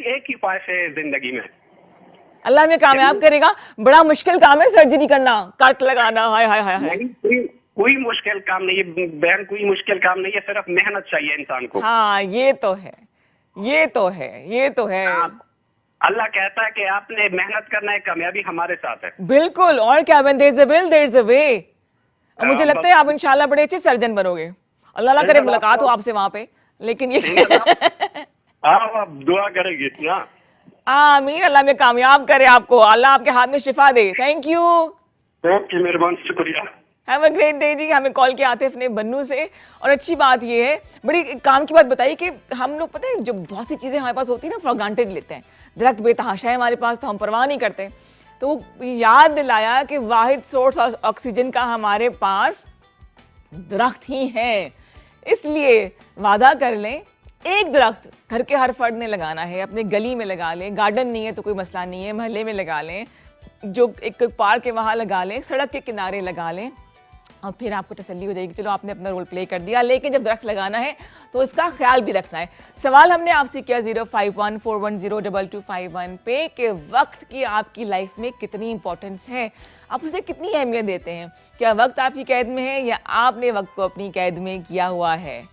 एक ही ख्वाहिश है जिंदगी में। अल्लाह में कामयाब करेगा। बड़ा मुश्किल काम है सर्जरी करना, कट लगाना, हाय हाय हाय हाय। कोई मुश्किल काम नहीं है बहन, कोई मुश्किल काम नहीं है, सिर्फ मेहनत चाहिए इंसान को। हाँ, ये तो है, ये तो है, ये तो है। अल्लाह कहता है कि आपने मेहनत करना है, कामयाबी हमारे साथ है। बिल्कुल, और क्या, when there is a will there is a way। और मुझे लगता है आप इंशाल्लाह बड़े अच्छे सर्जन बनोगे। अल्लाह ना करे मुलाकात हो आपसे वहां पे, लेकिन ये आप दुआ करेंगे ना। आमीन, अल्लाह में कामयाब करे आपको, अल्लाह आपके हाथ में शिफा दे। थैंक यू, ओके, मेहरबान, शुक्रिया। हैव अ ग्रेट डे जी। हमें कॉल किया आतिफ ने बन्नू से। और अच्छी बात ये है, बड़ी काम की बात बताई कि हम लोग, पता है, जो बहुत सी चीज़ें हमारे पास होती है ना, फॉर ग्रांटेड लेते हैं। दरख्त बेतहाशा है हमारे पास, तो हम परवाह नहीं करते। तो याद दिलाया कि वाहिद सोर्स ऑक्सीजन का हमारे पास दरख्त ही है। इसलिए वादा कर लें, एक दरख्त घर के हर फर्द ने लगाना है, अपने गली में लगा लें, गार्डन नहीं है तो कोई मसला नहीं है, महल्ले में लगा लें, जो एक पार्क है वहाँ लगा लें, सड़क के किनारे लगा लें, और फिर आपको तसल्ली हो जाएगी, चलो आपने अपना रोल प्ले कर दिया। लेकिन जब दरख्त लगाना है तो उसका ख्याल भी रखना है। सवाल हमने आपसे किया 0514102251 पे कि वक्त की आपकी लाइफ में कितनी इंपॉर्टेंस है, आप उसे कितनी अहमियत देते हैं। क्या वक्त आपकी कैद में है या आपने वक्त को अपनी कैद में किया हुआ है?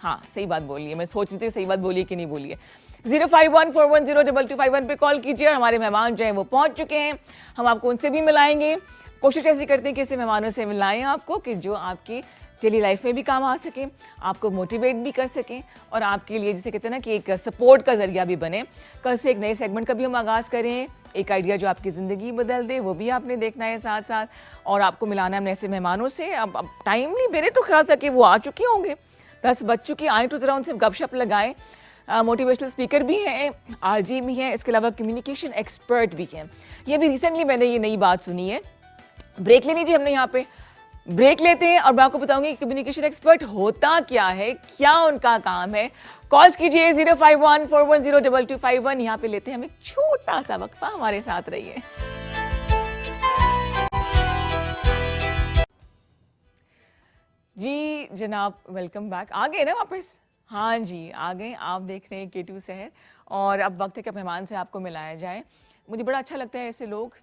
हाँ, सही बात बोली है, मैं सोच रही थी सही बात बोली है कि नहीं बोली है। 0514102251 पे कॉल कीजिए। हमारे मेहमान जो हैं वो पहुंच चुके हैं, हम आपको उनसे भी मिलाएंगे। कोशिश ऐसी करते हैं कि ऐसे मेहमानों से मिलाएं आपको कि जो आपकी डेली लाइफ में भी काम आ सके, आपको मोटिवेट भी कर सकें और आपके लिए जिसे कहते हैं ना कि एक सपोर्ट का जरिया भी बने। कल से एक नए सेगमेंट का भी हम आगाज़ करें, एक आइडिया जो आपकी ज़िंदगी बदल दे, वो भी आपने देखना है साथ साथ, और आपको मिलाना है हमने ऐसे मेहमानों से। अब टाइम नहीं, मेरे तो ख्याल था कि वो आ चुके होंगे, 10 बज चुकी, आए तो ज़रा उनसे गपशप लगाएं। मोटिवेशनल स्पीकर भी हैं, आरजी भी हैं, इसके अलावा कम्युनिकेशन एक्सपर्ट भी हैं। ये भी रिसेंटली मैंने ये नई बात सुनी है। ब्रेक लेनी चाहिए हमने यहाँ पे, ब्रेक लेते हैं और मैं आपको बताऊंगी कम्युनिकेशन एक्सपर्ट होता क्या है, क्या उनका काम है। कॉल्स कीजिए 0514102251। यहाँ पे लेते हैं हम एक छोटा सा वक्फा, हमारे साथ रहिए। जी जनाब, वेलकम बैक। आ गए ना वापस? हाँ जी, आ गए। आप देख रहे हैं K2 शहर और अब वक्त है कि मेहमान से आपको मिलाया जाए। मुझे बड़ा अच्छा लगता है ऐसे लोग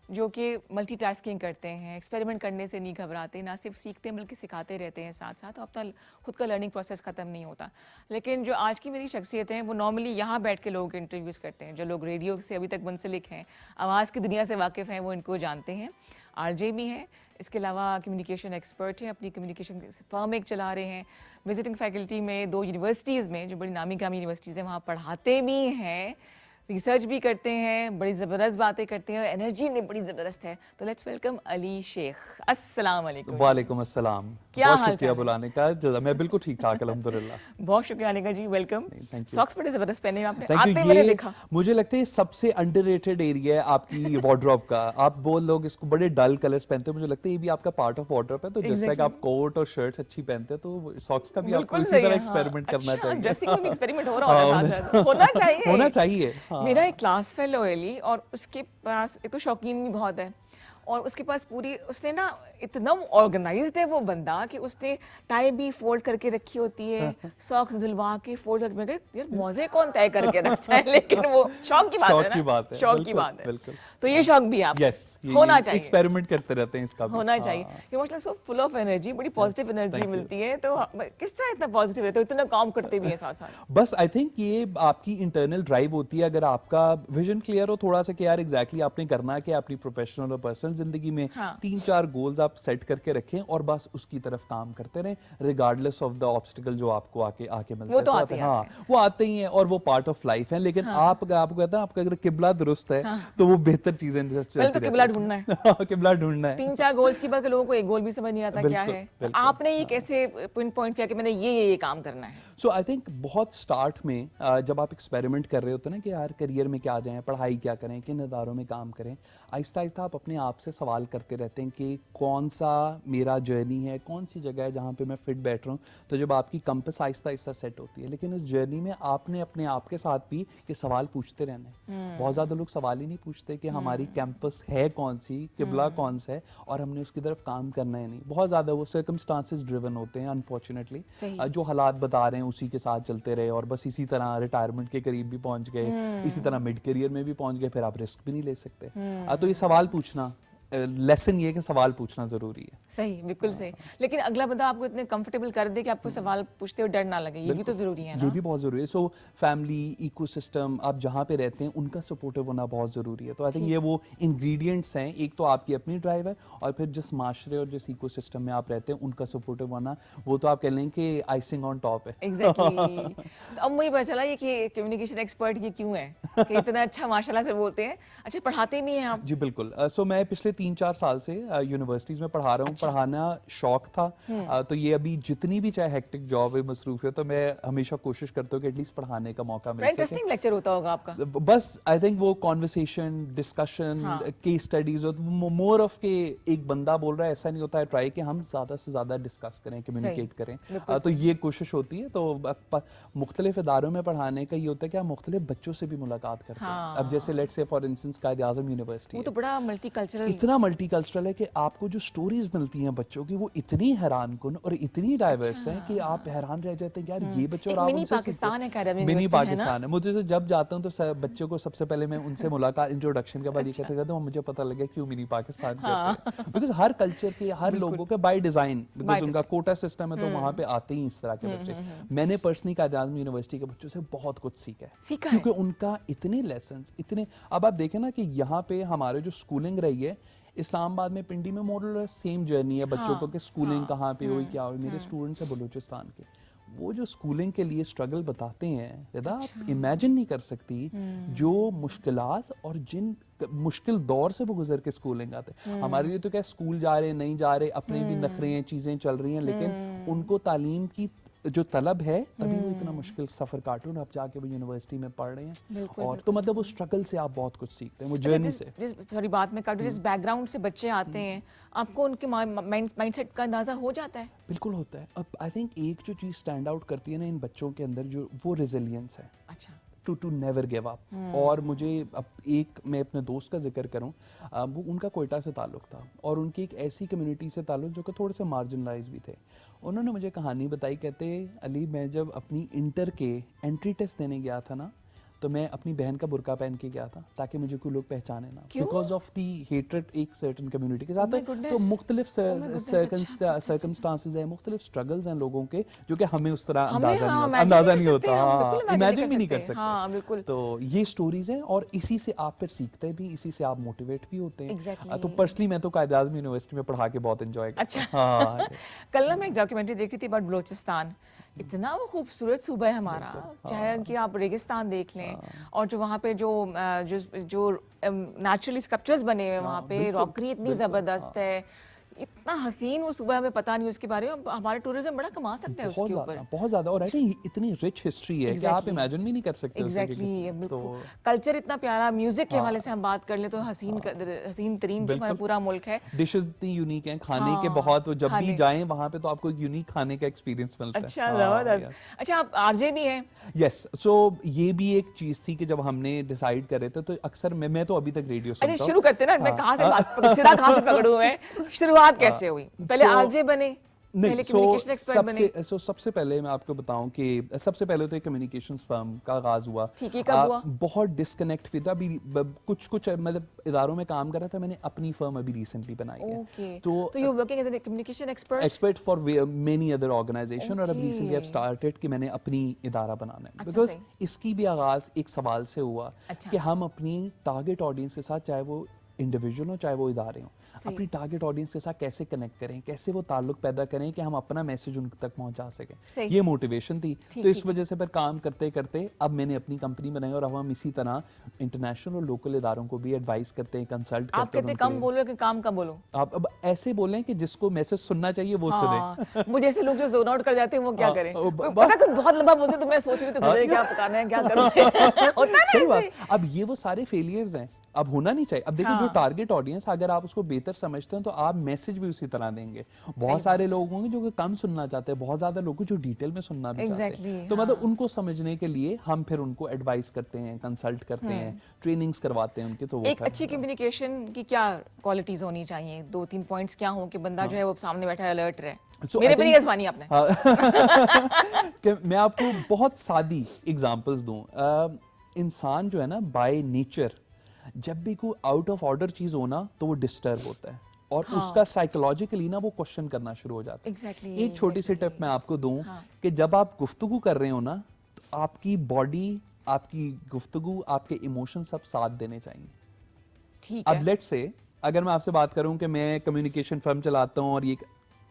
जो कि मल्टीटास्किंग करते हैं, एक्सपेरिमेंट करने से नहीं घबराते, ना सिर्फ सीखते हैं बल्कि सिखाते रहते हैं साथ साथ। अब तक खुद का लर्निंग प्रोसेस ख़त्म नहीं होता। लेकिन जो आज की मेरी शख्सियत है वो नॉर्मली यहाँ बैठ के लोग इंटरव्यूज़ करते हैं। जो लोग रेडियो से अभी तक मुंसलिक हैं, आवाज़ की दुनिया से वाकिफ़ हैं, वो इनको जानते हैं। आरजे भी हैं, इसके अलावा कम्युनिकेशन एक्सपर्ट हैं, अपनी कम्युनिकेशन फर्म एक चला रहे हैं, विजिटिंग फैकल्टी में 2 यूनिवर्सिटीज़ में जो बड़ी नामी गामी यूनिवर्सिटीज़ हैं वहाँ पढ़ाते भी हैं, रिसर्च भी करते हैं, बड़ी ज़बरदस्त बातें करते हैं, एनर्जी ने बड़ी ज़बरदस्त है। तो लेट्स वेलकम अली शेख। अस्सलाम वालेकुम। वालेकुम अस्सलाम। क्या बहुत हाल शुक्रिया चाल है? बुलाने का। जज़ा मैं बिल्कुल ठीक ठाक अल्हम्दुलिल्लाह। बहुत शुक्रिया आने का जी, वेलकम। Thank you. सॉक्स बड़े ज़बरदस्त पहने हैं आपने, थैंक आते यू। मैंने ये देखा। मुझे लगता है सबसे अंडररेटेड एरिया है आपकी वार्डरोब का। आप बहुत लोग इसको बड़े डल कलर्स पहनते हैं, मुझे लगता है ये भी आपका पार्ट ऑफ वार्डरोब है। तो जैसे कि Exactly. आप कोट और शर्ट्स अच्छी पहनते हैं तो सॉक्स का भी आपको बिल्कुल इसी सही तरह है, एक्सपेरिमेंट हाँ। करना अच्छा, चाहिए। ड्रेसिंग में भी एक्सपेरिमेंट हो रहा होता है हाँ, साथ साथ। होना चाहिए। होना चाहिए। हाँ। मेरा एक क्लास फेलो है अली, और उसके पास एक तो शौकीन भी बहुत है और उसके पास पूरी, उसने ना इतना ऑर्गेनाइज्ड है वो बंदा कि उसने टाई भी फोल्ड करके रखी होती है, सॉक्स धुलवा के फोल्ड करके। मैं कहती, यार मौजे कौन तय करके रखता है, लेकिन वो शौक की बात शौक है ना, की बात है, शौक की बिल्कुल, बात है। बिल्कुल। तो ये शौक भी आप यस, होना चाहिए, एक्सपेरिमेंट करते रहते हैं इसका भी। होना चाहिए। हाँ। ये मतलब सो फुल ऑफ एनर्जी, बड़ी पॉजिटिव एनर्जी Thank you. मिलती है। तो किस तरह इतना पॉजिटिव रहते हो, इतना काम करते भी हैं साथ साथ? बस आई थिंक ये आपकी इंटरनल ड्राइव होती है। अगर आपका विजन क्लियर हो थोड़ा सा कि यार एग्जैक्टली आपने करना है कि अपनी प्रोफेशनल और पर्सनल जिंदगी में हाँ। 3-4 गोल्स आप सेट करके रखें और बस उसकी तरफ काम करते रहें रिगार्डलेस ऑफ द ऑब्स्टिकल जो आपको आके मिलता वो है। तो आप- आते ही हाँ, वो आते ही हैं और वो पार्ट ऑफ लाइफ है। लेकिन आपको कहता है आपका अगर किबला दुरुस्त है तो वो बेहतर चीजें पहले तो किबला ढूंढना है। किबला ढूंढना है। 3-4 गोल्स की बात लोगों को एक गोल भी समझ नहीं आता क्या बिल्कुल, है। तो बिल्कुल। आपने ये कैसे पिन पॉइंट किया कि मैंने ये काम करना है? सो आई थिंक बहुत स्टार्ट में जब आप एक्सपेरिमेंट कर रहे होते हैं ना कि यार करियर में क्या जाएं, पढ़ाई क्या करें, किन इदारों में काम करें, आहिस्ता आहिस्ता आप अपने आप से सवाल करते रहते हैं कि कौन सा मेरा जर्नी है, कौन सी जगह है जहाँ पे मैं फिट बैठ रहा हूँ। तो जब आपकी कंपस आहिस्ता आहिस्ता सेट होती है, लेकिन इस जर्नी में आपने अपने आप के साथ भी ये सवाल पूछते रहना है। बहुत ज़्यादा लोग सवाल ही नहीं पूछते कि हमारी कैंपस है कौन सी, किबला कौन सा है और हमने उसकी तरफ काम करना है नहीं। बहुत ज़्यादा वो सर्कमस्टांसेस ड्रिवन होते हैं अनफॉर्चुनेटली। सही। जो हालात बता रहे हैं उसी के साथ चलते रहे और बस इसी तरह रिटायरमेंट के करीब भी पहुंच गए, इसी तरह मिड करियर में भी पहुंच गए, फिर आप रिस्क भी नहीं ले सकते। तो ये सवाल पूछना, लेसन ये कि सवाल पूछना जरूरी है। सही, बिल्कुल सही। लेकिन अगला बंदा आपको इतने कंफर्टेबल कर दे कि आपको सवाल पूछते हुए डर ना लगे, ये भी तो जरूरी है ये ना? भी बहुत जरूरी है। सो फैमिली, इकोसिस्टम, आप जहाँ पे रहते हैं उनका सपोर्टिव होना बहुत जरूरी है। तो आई थिंक ये वो इंग्रेडिएंट्स हैं, एक तो आपकी अपनी ड्राइव है और फिर जिस माशरे और जिस इकोसिस्टम में आप रहते हैं उनका सपोर्टिव होना, वो तो आप कह लें कि आइसिंग ऑन टॉप है। एग्जैक्टली। तो अब मुझे पता चला ये कि कम्युनिकेशन एक्सपर्ट ये क्यों है कि इतना अच्छा माशाल्लाह से बोलते हैं। अच्छा, पढ़ाते भी हैं आप? जी बिल्कुल। सो मैं पिछले 3-4 साल से यूनिवर्सिटीज में पढ़ा रहा हूँ। पढ़ाना शौक था। तो ये अभी जितनी भी चाहे हेक्टिक जॉब है, मसरूफ है, तो मैं हमेशा कोशिश करता हूँ कि एटलीस्ट पढ़ाने का मौका मिल सके। इंटरेस्टिंग लेक्चर होता होगा आपका? बस आई थिंक वो conversation, discussion, case studies, more of के एक बंदा बोल रहा है ऐसा नहीं होता है, ट्राई कि हम ज्यादा से ज्यादा डिस्कस करें, कम्युनिकेट करें। तो ये कोशिश होती है। तो मुख्तलिफ इदारों में पढ़ाने का ये होता है कि आप मुख्तलिफ बच्चों से भी मुलाकात मुलाकात करते हैं। हाँ। अब जैसे let's say for instance Quaid Azam university वो तो बड़ा मल्टी कल्चरल। इतना मल्टीकल्चरल है कि आपको जो स्टोरीज मिलती हैं बच्चों की वो इतनी हैरान कुन और इतनी डाइवर्स है कि आप हैरान रह जाते हैं यार ये बच्चे और एक आप मिनी उनसे पाकिस्तान है कायद आज़म मिनी यूनिवर्सिटी, है ना? पाकिस्तान है। मुझे तो जब जाता हूँ तो बच्चों को सबसे पहले मैं उनसे मुलाकात इंट्रोडक्शन के बाद ये कहते हैं मुझे पता लगा क्यों मिनी पाकिस्तान कहते हैं, बिकॉज हर कल्चर के हर लोगों के बाय डिजाइन, बिकॉज उनका कोटा सिस्टम है तो वहाँ पे आते ही इस तरह के बच्चे। मैंने पर्सनली कायद आज़म यूनिवर्सिटी के बच्चों से बहुत कुछ सीखा है क्योंकि उनका इतने लेसन्स इतने, अब आप देखें ना कि यहाँ पे हमारे जो स्कूलिंग रही है इस्लामाबाद में पिंडी में मॉडल सेम जर्नी है बच्चों को कि स्कूलिंग कहाँ पे हुई क्या हुई। मेरे स्टूडेंट्स हैं बलूचिस्तान के, वो जो स्कूलिंग के लिए स्ट्रगल बताते हैं रिदा आप इमेजिन नहीं कर सकती जो मुश्किलात और जिन मुश्किल दौर से वो गुजर के स्कूलिंग आते हैं। हमारे लिए तो क्या स्कूल जा रहे नहीं जा रहे अपने भी नखरे हैं चीजें चल रही हैं, लेकिन उनको तालीम की जो तलब है तभी वो इतना मुश्किल सफर काटो ना, आप जाके वो यूनिवर्सिटी में पढ़ रहे हैं और तो मतलब वो स्ट्रगल से आप बहुत कुछ सीखते हैं, वो जर्नी से। जिस सॉरी बात में काटू, जिस बैकग्राउंड से बच्चे आते हैं आपको उनके माइंडसेट का अंदाजा हो जाता है? बिल्कुल होता है। अब आई थिंक एक जो चीज स्टैंड आउट करती है ना इन बच्चों के अंदर जो वो रेजिलियंस है। अच्छा। To never give up. और मुझे अब एक मैं अपने दोस्त का जिक्र करूं, वो उनका कोयटा से ताल्लुक था और उनकी एक ऐसी कम्युनिटी से ताल्लुक जो कि थोड़े से मार्जिनलाइज भी थे। उन्होंने मुझे कहानी बताई, कहते अली मैं जब अपनी इंटर के एंट्री टेस्ट देने गया था ना तो मैं अपनी बहन का बुर्का पहन के गया था ताकि मुझे कोई लोग पहचाने ना, बिकॉज ऑफ दी हेट्रेड एक सर्टेन कम्युनिटी के साथ है। तो मुख्तलिफ सर्कमस्टांसेस है, मुख्तलिफ स्ट्रगल्स हैं लोगों के जो कि हमें उस तरह अंदाजा नहीं होता, इमेजिन भी नहीं कर सकते। तो ये स्टोरीज हैं और इसी से आप फिर सीखते भी, इसी से आप मोटिवेट भी होते हैं। तो पर्सनली मैं तो कायद आज़म यूनिवर्सिटी में पढ़ा के बहुत एंजॉय करता हूं। हाँ। कल ना मैं एक डॉक्यूमेंट्री देख रही थी अबाउट बलूचिस्तान। इतना वो खूबसूरत सूबा है हमारा, चाहे कि आप रेगिस्तान देख लें और जो वहाँ पे जो नेचुरली स्कल्पचर्स बने हुए हैं वहाँ पे, रॉकरी इतनी जबरदस्त है, इतना हसीन वो सूबा, हमें पता नहीं उसके बारे में। हमारे टूरिज्म बड़ा कमा सकते हैं उसके ऊपर, बहुत ज्यादा। और इतनी रिच हिस्ट्री है कि आप इमेजिन भी नहीं कर सकते। एग्जैक्टली। कल्चर इतना प्यारा, म्यूजिक के हवाले से हम बात कर ले तो हसीन तरीन जो हमारा पूरा मुल्क है। डिशेस इतनी यूनिक हैं, खाने के बहुत, जब भी जाएं वहां पे तो आपको एक यूनिक खाने का एक्सपीरियंस मिलता है। अच्छा, जबरदस्त। अच्छा, आप आरजे भी हैं? यस। सो ये भी एक चीज थी कि जब हमने डिसाइड कर रहे थे तो अक्सर मैं तो अभी तक रेडियो सुनता हूं। शुरू करते ना, मैं कहां से बात सिरा कहां से पकड़ूं मैं? शुरुआत कैसे हुई? पहले आरजे बने, पहले कम्युनिकेशन एक्सपर्ट बने? सबसे पहले मैं आपको बताऊं कि सबसे पहले तो एक कम्युनिकेशंस फर्म का आगाज हुआ। ठीक है, कब हुआ? बहुत डिस्कनेक्ट भी था, अभी कुछ मतलब इदारों में काम कर रहा था, मैंने अपनी फर्म अभी रिसेंटली बनाई है। तो you working as a communication expert for many other organisation और अब रिसेंटली आई हैव स्टार्टेड कि मैंने अपनी इदारा बनाना है, बिकॉज इसकी भी आगाज एक सवाल से हुआ कि हम अपनी टारगेट ऑडियंस के साथ, चाहे वो इंडिविजुअल हो चाहे वो इदारे हो, अपनी टारगेट ऑडियंस के साथ कैसे कनेक्ट करें, कैसे वो ताल्लुक पैदा करें कि हम अपना मैसेज उन तक पहुंचा सकें। ये मोटिवेशन थी। तो इस वजह से फिर काम करते करते अब मैंने अपनी कंपनी बनाई और अब हम इसी तरह इंटरनेशनल और लोकल इदारों को भी एडवाइस करते हैं, कंसल्ट करते हैं। आप कहते कम बोलो कि काम कम बोलो? आप अब ऐसे बोलें कि जिसको मैसेज सुनना चाहिए वो सुने। मुझे ऐसे लोग जो जोन आउट कर जाते हैं वो क्या करें? पता कुछ बहुत लंबा बोलते तो मैं सोच रही थी क्या पकाना है, क्या करूं। होता है ना ऐसे। अब ये वो सारे फेलियर्स हैं, अब होना नहीं चाहिए। अब देखिए जो टारगेट ऑडियंस अगर आप उसको बेहतर समझते हैं तो आप मैसेज भी उसी तरह देंगे। बहुत सारे लोग होंगे जो कि कम सुनना चाहते हैं, बहुत ज्यादा लोग जो डिटेल में सुनना भी चाहते हैं। तो मतलब उनको समझने के लिए हम फिर उनको एडवाइस करते हैं, कंसल्ट करते हैं, ट्रेनिंग्स करवाते हैं उनके। तो एक अच्छी कम्युनिकेशन की क्या क्वालिटीज होनी चाहिए? 2-3 पॉइंट्स क्या हो कि बंदा जो है वो सामने बैठा है अलर्ट रहे। मेरे पे नहीं आजमानी आपने। मैं आपको बहुत सादी एग्जांपल्स दूं। इंसान जो है ना बाय नेचर जब भी कोई आउट ऑफ ऑर्डर चीज हो ना तो वो डिस्टर्ब होता है और उसका साइकोलॉजिकली ना वो क्वेश्चन करना शुरू हो जाता है। एक छोटी सी टिप मैं आपको दूं कि जब आप गुफ्तगू कर रहे हो ना तो आपकी बॉडी, आपकी गुफ्तगू, आपके इमोशन सब साथ देने चाहिए। ठीक है। अब लेट्स से अगर मैं आपसे बात करूं कि मैं कम्युनिकेशन फर्म चलाता हूं और ये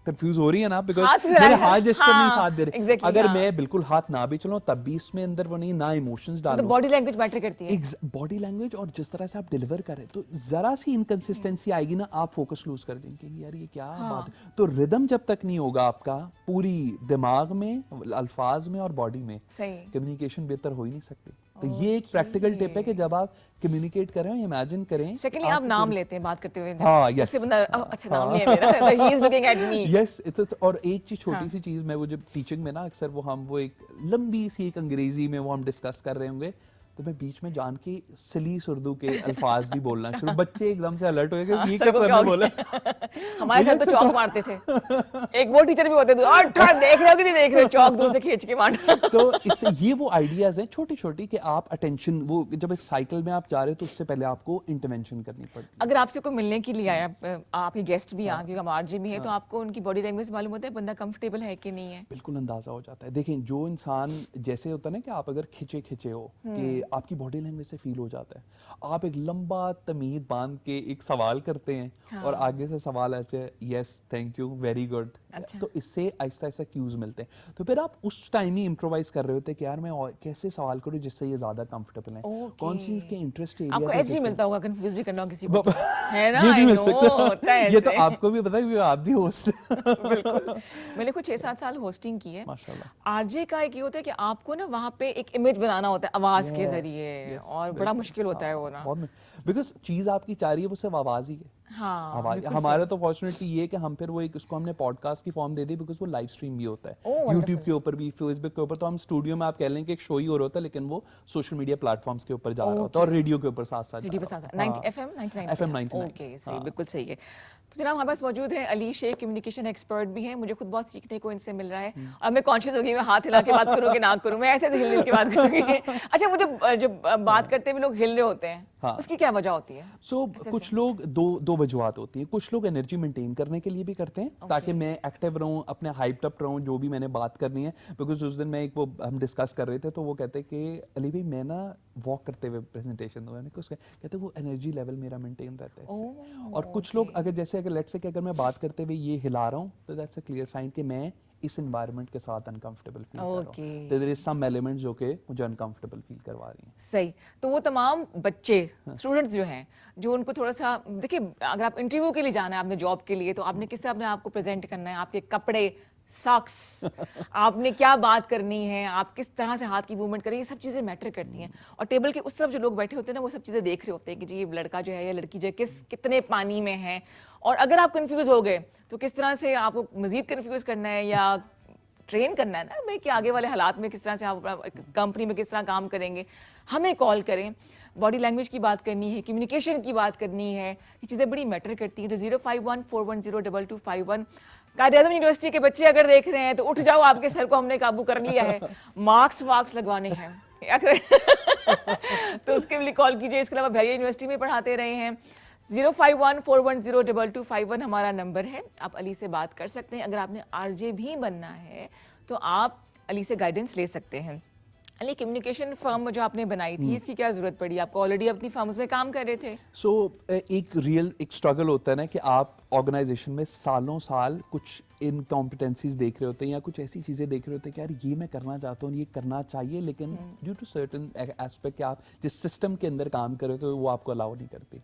कंफ्यूज हो रही है ना, बिकॉज मेरे हाथ जेस्चर नहीं साथ दे रहे। अगर मैं बिल्कुल हाथ ना भी चलाऊं तब भी इसमें अंदर वो नहीं, ना इमोशंस डालो। तो बॉडी लैंग्वेज मैटर करती है। बॉडी लैंग्वेज और जिस तरह से आप डिलीवर कर रहे हैं, तो जरा सी इनकंसिस्टेंसी आएगी ना, आप फोकस लूज कर देंगे यार ये क्या बात है। तो रिदम जब तक नहीं होगा आपका पूरी दिमाग में, अल्फाज में और बॉडी में, कम्युनिकेशन बेहतर हो ही नहीं सकती। तो ये एक प्रैक्टिकल टिप है कि जब आप कम्युनिकेट कर रहे हो, इमेजिन करें। सेकंडली आप नाम लेते हैं बात करते हुए। हाँ, यस। उससे बंदा अच्छा नाम लिया मेरा, तो he is looking at me. Yes, और एक चीज छोटी सी चीज मैं वो जब टीचिंग में ना अक्सर वो एक लंबी सी एक अंग्रेजी में वो हम डिस्कस कर रहे होंगे तो मैं बीच में जान के सलीस उर्दू के अल्फाज भी बोलना शुरू, बच्चे एकदम से अलर्ट हो गए कि ये क्या सर को करने क्या हो बोला। गया? हमारे साथ तो चौक मारते थे, एक वो टीचर भी होते थे, और देख रहे हो कि नहीं देख रहे हो, चौक दूर से खींच के मारना। तो इससे ये वो आइडियाज हैं छोटी छोटी कि आप अटेंशन, वो जब एक साइकिल में आप जा रहे हो तो उससे पहले आपको इंटरवेंशन करनी पड़ती है। अगर आपसे कोई मिलने के लिए आया, आपके गेस्ट भी आ, क्योंकि हम आरजे भी है, तो आपको उनकी बॉडी लैंग्वेज मालूम होता है बंदा कंफर्टेबल है कि नहीं है? बिल्कुल अंदाजा हो जाता है। देखें, जो इंसान जैसे होता है ना कि आप अगर खिंचे खिंचे हो कि आपकी बॉडी लैंग्वेज से फील हो जाता है। आप एक लंबा तमीद बांध के एक सवाल करते हैं और आगे से सवाल आते हैं yes thank you very good, अच्छा। तो इससे आहिस्ता आहिस्ता क्यूज मिलते हैं। तो फिर आप उस टाइम ही इम्प्रोवाइज कर रहे होते हैं कि यार मैं कैसे सवाल करूं जिससे ये ज्यादा कंफर्टेबल है, कौन सी इसके इंटरेस्ट एरिया आपको है एज भी मिलता होगा कंफ्यूज भी करना हो किसी को, है ना? ये भी I मिल know, सकता है। होता है ये तो ऐसे। आपको भी पता है क्योंकि आप भी होस्ट। बिल्कुल, मैंने कुछ 6-7 साल होस्टिंग की है। माशाल्लाह। आरजे का एक ये होता है कि आपको ना वहाँ पे एक इमेज बनाना होता है आवाज के Yes, जरिए, yes, और बड़ा बिल्कुल। मुश्किल होता है वो ना। बहुत, बिकॉज चीज आपकी चाह रही है वो सिर्फ आवाज ही है। हाँ, आवाज बिल्कुल हमारा सही। तो फॉर्चुनेटली ये है कि हम फिर वो एक उसको हमने पॉडकास्ट की फॉर्म दे दी बिकॉज वो लाइव स्ट्रीम भी होता है Oh, यूट्यूब wonderful. के ऊपर भी, फेसबुक के ऊपर। तो हम स्टूडियो में आप कह लें कि एक शो ही हो रहा होता है लेकिन वो सोशल मीडिया प्लेटफॉर्म्स के ऊपर जा रहा होता है और रेडियो के ऊपर साथ साथ रेडियो पे साथ 90 एफएम 99 FM 99 ओके, सही, बिल्कुल सही है। तो जनाब हमारे पास मौजूद है अली शेख, कम्युनिकेशन एक्सपर्ट भी हैं। मुझे खुद बहुत सीखने को इनसे मिल रहा है और मैं कॉन्शियस हो गई मैं हाथ हिला के बात करूँ कि ना करूँ, मैं ऐसे हिल हिल के बात करूँगी। अच्छा, मुझे जब बात करते हुए लोग हिल रहे होते हैं, उसकी क्या वजह होती है? सो कुछ लोग दो वजूहत होती है। कुछ लोग एनर्जी मेंटेन करने के लिए भी करते हैं ताकि मैं एक्टिव रहूं, अपने हाइप्ड अप रहूं, जो भी मैंने बात करनी है। बिकॉज उस दिन मैं एक वो हम डिस्कस कर रहे थे तो वो कहते कि अली भाई मैं ना वॉक करते हुए प्रेजेंटेशन दूंगा, कहते वो एनर्जी लेवल मेरा मेंटेन रहता है इससे। और कुछ लोग अगर लेट्स से अगर मैं बात करते हुए ये हिला रहा हूँ तो दैट्स अ क्लियर साइन कि मैं इस एनवायरनमेंट के साथ अनकंफर्टेबल फील कर रहा हूँ। देयर इज सम एलिमेंट्स जो कि मुझे अनकंफर्टेबल फील करवा रही हैं। सही। तो वो तमाम बच्चे स्टूडेंट्स जो हैं, जो उनको थोड़ा सा देखिए, अगर आप इंटरव्यू के लिए जाना है आपने जॉब के लिए, तो आपने किस तरह अपने आप को प्रेजेंट करना है, आपके कपड़े, सॉक्स, आपने क्या बात करनी है, आप किस तरह से हाथ की मूवमेंट करें, ये सब चीज़ें मैटर करती हैं। और टेबल के उस तरफ जो लोग बैठे होते हैं ना, वो सब चीज़ें देख रहे होते हैं कि जी ये लड़का जो है या लड़की जो है कितने पानी में है। और अगर आप कंफ्यूज हो गए तो किस तरह से आपको मजीद कंफ्यूज करना है या ट्रेन करना है ना मैं कि आगे वाले हालात में किस तरह से आप कंपनी में किस तरह काम करेंगे। हमें कॉल करें, बॉडी लैंग्वेज की बात करनी है, कम्युनिकेशन की बात करनी है, ये चीज़ें बड़ी मैटर करती हैं। तो 05141022251 कायद-ए-आज़म यूनिवर्सिटी के बच्चे अगर देख रहे हैं तो उठ जाओ, आपके सर को हमने काबू कर लिया है, मार्क्स लगवाने हैं तो उसके लिए कॉल कीजिए। इसके अलावा भैया यूनिवर्सिटी में पढ़ाते रहे हैं। 05141022251 हमारा नंबर है, आप अली से बात कर सकते हैं। अगर आपने आरजे भी बनना है तो आप अली से गाइडेंस ले सकते हैं। अली, कम्युनिकेशन फर्म जो आपने बनाई थी, इसकी क्या जरूरत पड़ी? आपको ऑलरेडी अपनी फर्म्स में काम कर रहे थे। एक स्ट्रगल होता है ना कि आप ऑर्गेनाइजेशन में सालों साल कुछ इनकॉम्पिटेंसीज देख रहे होते हैं या कुछ ऐसी चीज़ें देख रहे होते हैं कि यार ये मैं करना चाहता हूँ, ये करना चाहिए, लेकिन ड्यू टू सर्टेन एस्पेक्ट आप जिस सिस्टम के अंदर काम कर रहे हो तो वो आपको अलाउ नहीं करती।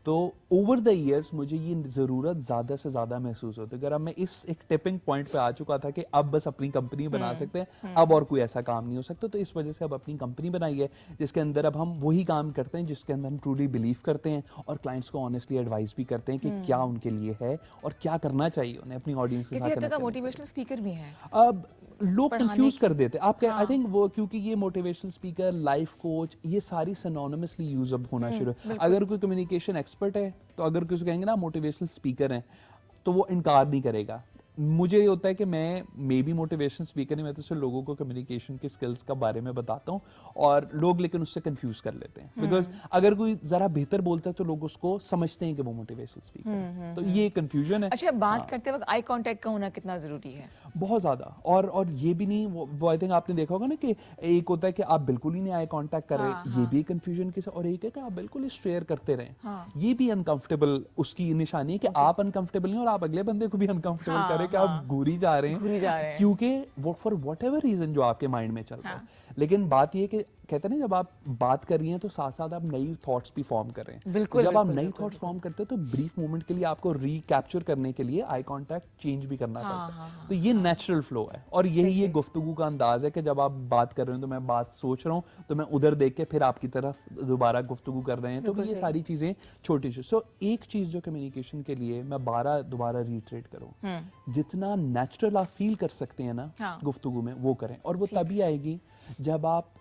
तो ओवर द ईयर्स मुझे ये ज़रूरत ज़्यादा से ज़्यादा महसूस होती है। अगर अब मैं इस एक टिपिंग पॉइंट पे आ चुका था कि अब बस अपनी कंपनी बना सकते हैं, अब और कोई ऐसा काम नहीं हो सकता, तो इस वजह से अब अपनी कंपनी बनाई है जिसके अंदर अब हम वही काम करते हैं जिसके अंदर हम ट्रूली बिलीव करते हैं और क्लाइंट्स को ऑनेस्टली एडवाइस भी करते हैं कि क्या उनके लिए है और क्या करना चाहिए उन्हें अपनी ऑडियंस के किसी हद साथ। तक आप मोटिवेशनल स्पीकर भी हैं। अब लोग कंफ्यूज कर देते हैं आप क्या, हाँ। आई थिंक वो क्योंकि ये मोटिवेशनल स्पीकर, लाइफ कोच, ये सारी सिनोनिमसली यूज अब होना शुरू है। अगर कोई कम्युनिकेशन एक्सपर्ट है तो अगर किसी कहेंगे ना मोटिवेशनल स्पीकर है तो वो इनकार नहीं करेगा। मुझे ये होता है कि मैं मे बी मोटिवेशन स्पीकर नहीं, मैं तो सिर्फ लोगों को कम्युनिकेशन की स्किल्स का बारे में बताता हूँ और लोग लेकिन उससे कंफ्यूज कर लेते हैं। बिकॉज अगर कोई जरा बेहतर बोलता है तो लोग उसको समझते हैं कि वो मोटिवेशनल स्पीकर है, तो ये कंफ्यूजन है। अच्छा, बात करते वक्त आई कांटेक्ट का होना कितना जरूरी है? बहुत ज्यादा। और ये भी नहीं, वो आई थिंक आपने देखा होगा ना कि एक होता है कि आप बिल्कुल ही नहीं आई कांटेक्ट कर रहे, ये भी कंफ्यूजन के साथ, और एक है कि आप बिल्कुल ही स्टेयर करते रहें, ये भी अनकंफर्टेबल उसकी निशानी है कि आप अनकंफर्टेबल नहीं और आप अगले बंदे को भी अनकंफर्टेबल करें कि आप घूरी जा रहे हैं क्योंकि वो फॉर वट एवर रीजन जो आपके माइंड में चल रहा है। लेकिन बात ये कि कहते हैं ना जब आप बात कर रही हैं तो साथ साथ आप नई थॉट्स भी फॉर्म कर रहे हैं। बिल्कुल, जब बिल्कुल, आप नई थॉट्स फॉर्म करते हैं तो ब्रीफ मोमेंट के लिए आपको रिकैप्चर करने के लिए आई कांटेक्ट चेंज भी करना पड़ता है। तो ये नेचुरल फ्लो है और यही ये गुफ्तगू का अंदाज है कि जब आप बात कर रहे हो तो मैं बात सोच रहा हूँ तो मैं उधर देख के फिर आपकी तरफ दोबारा गुफ्तगू कर रहे हैं, तो ये सारी चीजें छोटी सी। सो एक चीज जो कम्युनिकेशन के लिए मैं दोबारा रिट्रेट करूँ, जितना नेचुरल आप फील कर सकते हैं ना गुफ्तगू में वो करें, और वो तभी आएगी जब आप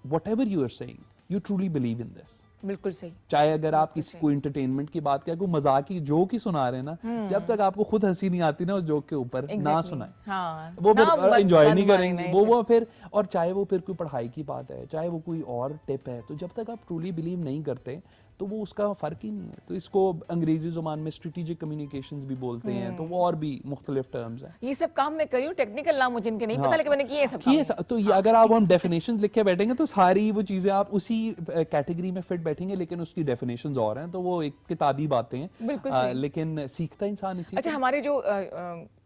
whatever you are saying, you truly believe in this. बिल्कुल सही। चाहे अगर आप किसी को इंटरटेनमेंट की बात करें, कोई मजाकी जोक ही सुना रहे हैं ना, जब तक आपको खुद हंसी नहीं आती ना उस जोक के ऊपर, ना Exactly. सुनाए। हाँ, वो ना फिर एंजॉय नहीं बंद मारे करेंगे, नहीं वो फिर, और चाहे वो फिर कोई पढ़ाई की बात है, चाहे वो कोई और टिप है, तो जब तक आप ट्रूली बिलीव नहीं करते तो वो उसका फर्क ही नहीं है। तो इसको अंग्रेजी जुबान में स्ट्रेटेजिक कम्युनिकेशंस भी बोलते हैं, तो वो और भी मुख्तलिफ टर्म्स हैं। ये सब काम मैं करी हूँ, टेक्निकल नाम मुझे इनके नहीं पता, लेकिन मैंने किए हैं सब कि काम। तो ये अगर आप हम डेफिनेशंस लिख के बैठेंगे तो सारी वो चीजें आप उसी कैटेगरी में फिट बैठेंगे, लेकिन उसकी डेफिनेशंस और हैं, तो वो एक किताबी बातें हैं। बिल्कुल सही। लेकिन सीखता इंसान इसी अच्छा, हमारे जो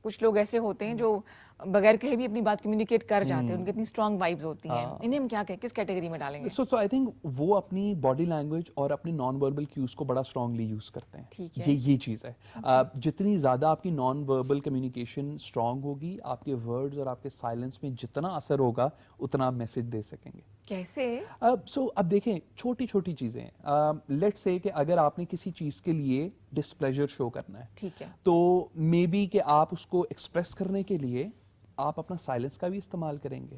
कुछ लोग ऐसे होते हैं जो बगैर कहे भी अपनी बात कम्युनिकेट कर जाते हैं, उनकी इतनी स्ट्रांग वाइब्स होती हैं, इन्हें हम क्या कहें, किस कैटेगरी में डालेंगे? सो आई थिंक वो अपनी बॉडी लैंग्वेज और अपने नॉन वर्बल क्यूज को बड़ा स्ट्रांगली यूज करते हैं। ठीक है। ये चीज है। जितनी ज्यादा आपकी नॉन वर्बल कम्युनिकेशन स्ट्रांग होगी, आपके वर्ड्स और आपके साइलेंस में जितना असर होगा, उतना आप मैसेज दे सकेंगे। कैसे? अब देखें, छोटी छोटी चीजें, लेट्स से कि अगर आपने किसी चीज के लिए डिस्प्लेजर शो करना है, ठीक है। तो मे बी कि आप उसको एक्सप्रेस करने के लिए आप अपना साइलेंस का भी इस्तेमाल करेंगे,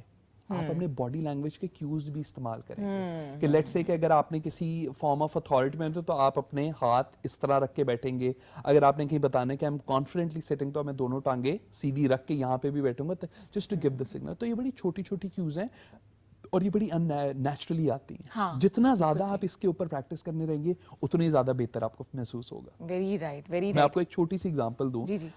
आप अपने बॉडी लैंग्वेज के क्यूज भी इस्तेमाल करेंगे। कि लेट्स से कि अगर आपने किसी फॉर्म ऑफ अथॉरिटी में तो आप अपने हाथ इस तरह रख के बैठेंगे। अगर आपने कहीं बताना है कि आई एम कॉन्फिडेंटली सिटिंग, तो मैं दोनों टांगे सीधी रख के यहाँ पे भी बैठूंगा, just to give the signal. तो ये बड़ी छोटी छोटी क्यूज हैं और ये बड़ी नेचुरली आती हैं। हाँ, जितना ज्यादा आप इसके ऊपर प्रैक्टिस करने रहेंगे, उतनी ज्यादा बेहतर आपको महसूस होगा। वेरी राइट, वेरी मैं राइट। आपको एक छोटी सी एग्जांपल दूं। जी, जी।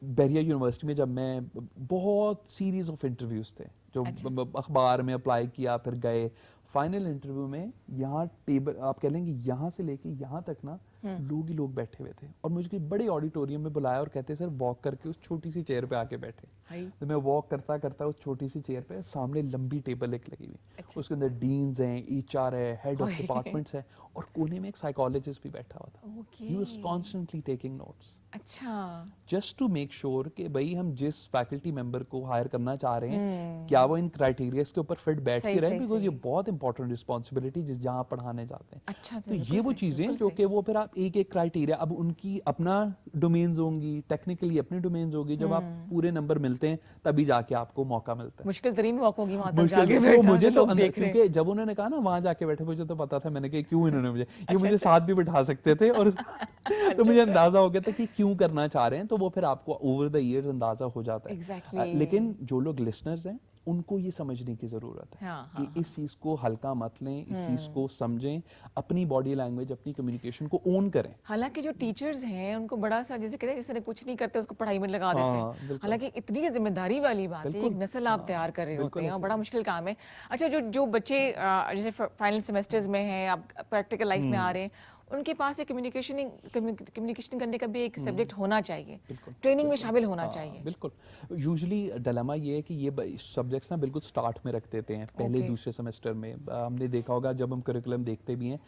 बैरिया यूनिवर्सिटी में जब मैं, बहुत सीरीज ऑफ इंटरव्यूज थे जो अच्छा। अखबार में अप्लाई किया, फिर गए फाइनल इंटरव्यू में, यहाँ टेबल आप कह लेंगे यहाँ से लेके यहाँ तक ना लोग ही लोग बैठे हुए थे, और मुझे बड़े ऑडिटोरियम में बुलाया और कहते सर वॉक करके उस छोटी सी चेयर पे आके बैठे। तो मैं वॉक करता करता उस छोटी सी चेयर पे, सामने लंबी टेबल एक लगी हुई, अच्छा। उसके अंदर डीन्स हैं, एचआर है, हेड ऑफ डिपार्टमेंट्स है, और कोने में एक साइकोलॉजिस्ट भी बैठा हुआ था। Okay. He was constantly taking notes, अच्छा। जस्ट टू मेक श्योर कि भाई हम जिस फैकल्टी मेंबर को हायर करना चाह रहे हैं, क्या वो इन क्राइटेरियाज के ऊपर फिट बैठ सही, के रहे, सही, बिकॉज ये सही। बहुत इंपॉर्टेंट रिस्पॉन्सिबिलिटी जिस जहां आप पढ़ाने जाते हैं। अच्छा, तो ये वो चीजें जो कि वो फिर आप एक एक क्राइटेरिया, अब उनकी अपना डोमेन्स होंगी, टेक्निकली अपनी डोमेन्स होगी, जब आप पूरे नंबर मिलते हैं तभी जाके आपको मौका मिलता है। मुश्किल तरीन वॉक होगी वहां तक मुश्किल जाके तो बैठा, मुझे तो लोग अंदर, देख रहे हैं। क्योंकि जब उन्होंने कहा ना वहां जाके बैठे, मुझे तो पता था, मैंने कहा क्यों इन्होंने मुझे, ये मुझे साथ भी बिठा सकते थे, और तो मुझे अंदाजा हो गया था कि क्यों करना चाह रहे हैं, तो वो फिर आपको ओवर द इयर्स अंदाजा हो जाता है। Exactly. लेकिन जो लोग लिसनर्स हैं उनको ये समझने की जरूरत है हाँ, कि इस चीज को हल्का मत लें, इस चीज को समझें, अपनी बॉडी लैंग्वेज, अपनी कम्युनिकेशन को ओन करें। हालांकि जो टीचर्स हैं उनको बड़ा सा, जैसे कहते हैं जिसने कुछ नहीं करते उसको पढ़ाई में लगा देते हाँ, हैं। बिल्कुल। हालांकि इतनी जिम्मेदारी वाली बात है, बिल्कुल। एक नस्ल आप तैयार कर रहे होते बिल्कुल हैं और ऐसे बड़ा मुश्किल काम है। अच्छा, जो जो बच्चे जैसे फाइनल सेमेस्टर्स में हैं, आप प्रैक्टिकल लाइफ में आ रहे हैं, उनके पास कम्युनिकेशन करने का भी एक सब्जेक्ट होना चाहिए, ट्रेनिंग में शामिल होना चाहिए। बिल्कुल। यूजुअली डिलेमा ये है कि ये सब्जेक्ट्स ना बिल्कुल स्टार्ट में रख देते हैं, पहले Okay. दूसरे सेमेस्टर में। हमने देखा होगा जब हम करिकुलम देखते भी हैं,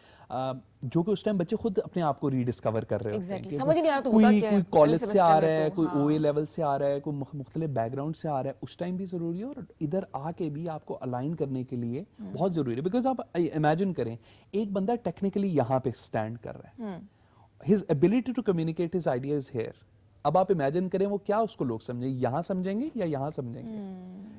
जो कि उस टाइम बच्चे खुद अपने आप को रीडिस्कवर कर रहे होते हैं। Exactly. कि समझ नहीं आ रहा तो होता क्या है, कोई पहले कॉलेज से semester आ में रहा है, तो, कोई हाँ। ओए लेवल से आ रहा है, कोई मुख्तलिफ बैकग्राउंड से आ रहा है, उस टाइम भी जरूरी है, और इधर आके भी आपको अलाइन करने के लिए बहुत जरूरी है। बिकॉज आप इमेजिन करें, एक बंदा टेक्निकली यहाँ पे स्टैंड कर रहा है, his ability to communicate his ideas here. अब आप इमेजिन करें वो क्या उसको लोग समझेंगे, यहाँ समझेंगे या यहाँ समझेंगे,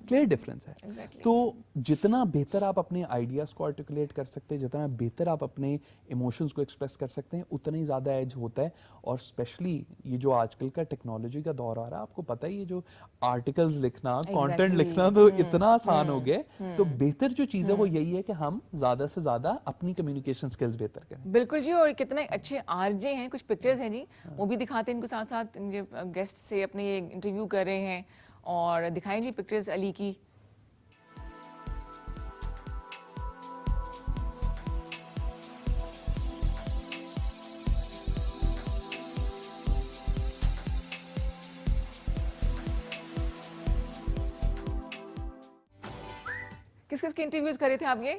क्लियर डिफरेंस है। Exactly. तो जितना बेहतर आप अपने आइडियाज को आर्टिकुलेट कर सकते हैं, जितना बेहतर आप अपने इमोशंस को एक्सप्रेस कर सकते हैं, उतना ही ज़्यादा एज होता है। और स्पेशली ये जो आजकल का टेक्नोलॉजी का दौर आ रहा है, आपको पता ही है, जो आर्टिकल्स लिखना, कंटेंट Exactly. लिखना तो इतना आसान हो गया है। तो बेहतर जो चीज़ है वो यही है कि हम ज़्यादा से ज़्यादा अपनी कम्युनिकेशन स्किल्स बेहतर करें। बिल्कुल जी, और कितने अच्छे आरजे हैं, कुछ पिक्चर्स हैं जी, वो भी दिखाते हैं इनको, साथ साथ गेस्ट से अपने इंटरव्यू कर रहे हैं, और दिखाएं जी पिक्चर्स अली की। किस किस के इंटरव्यूज करे थे आप ये?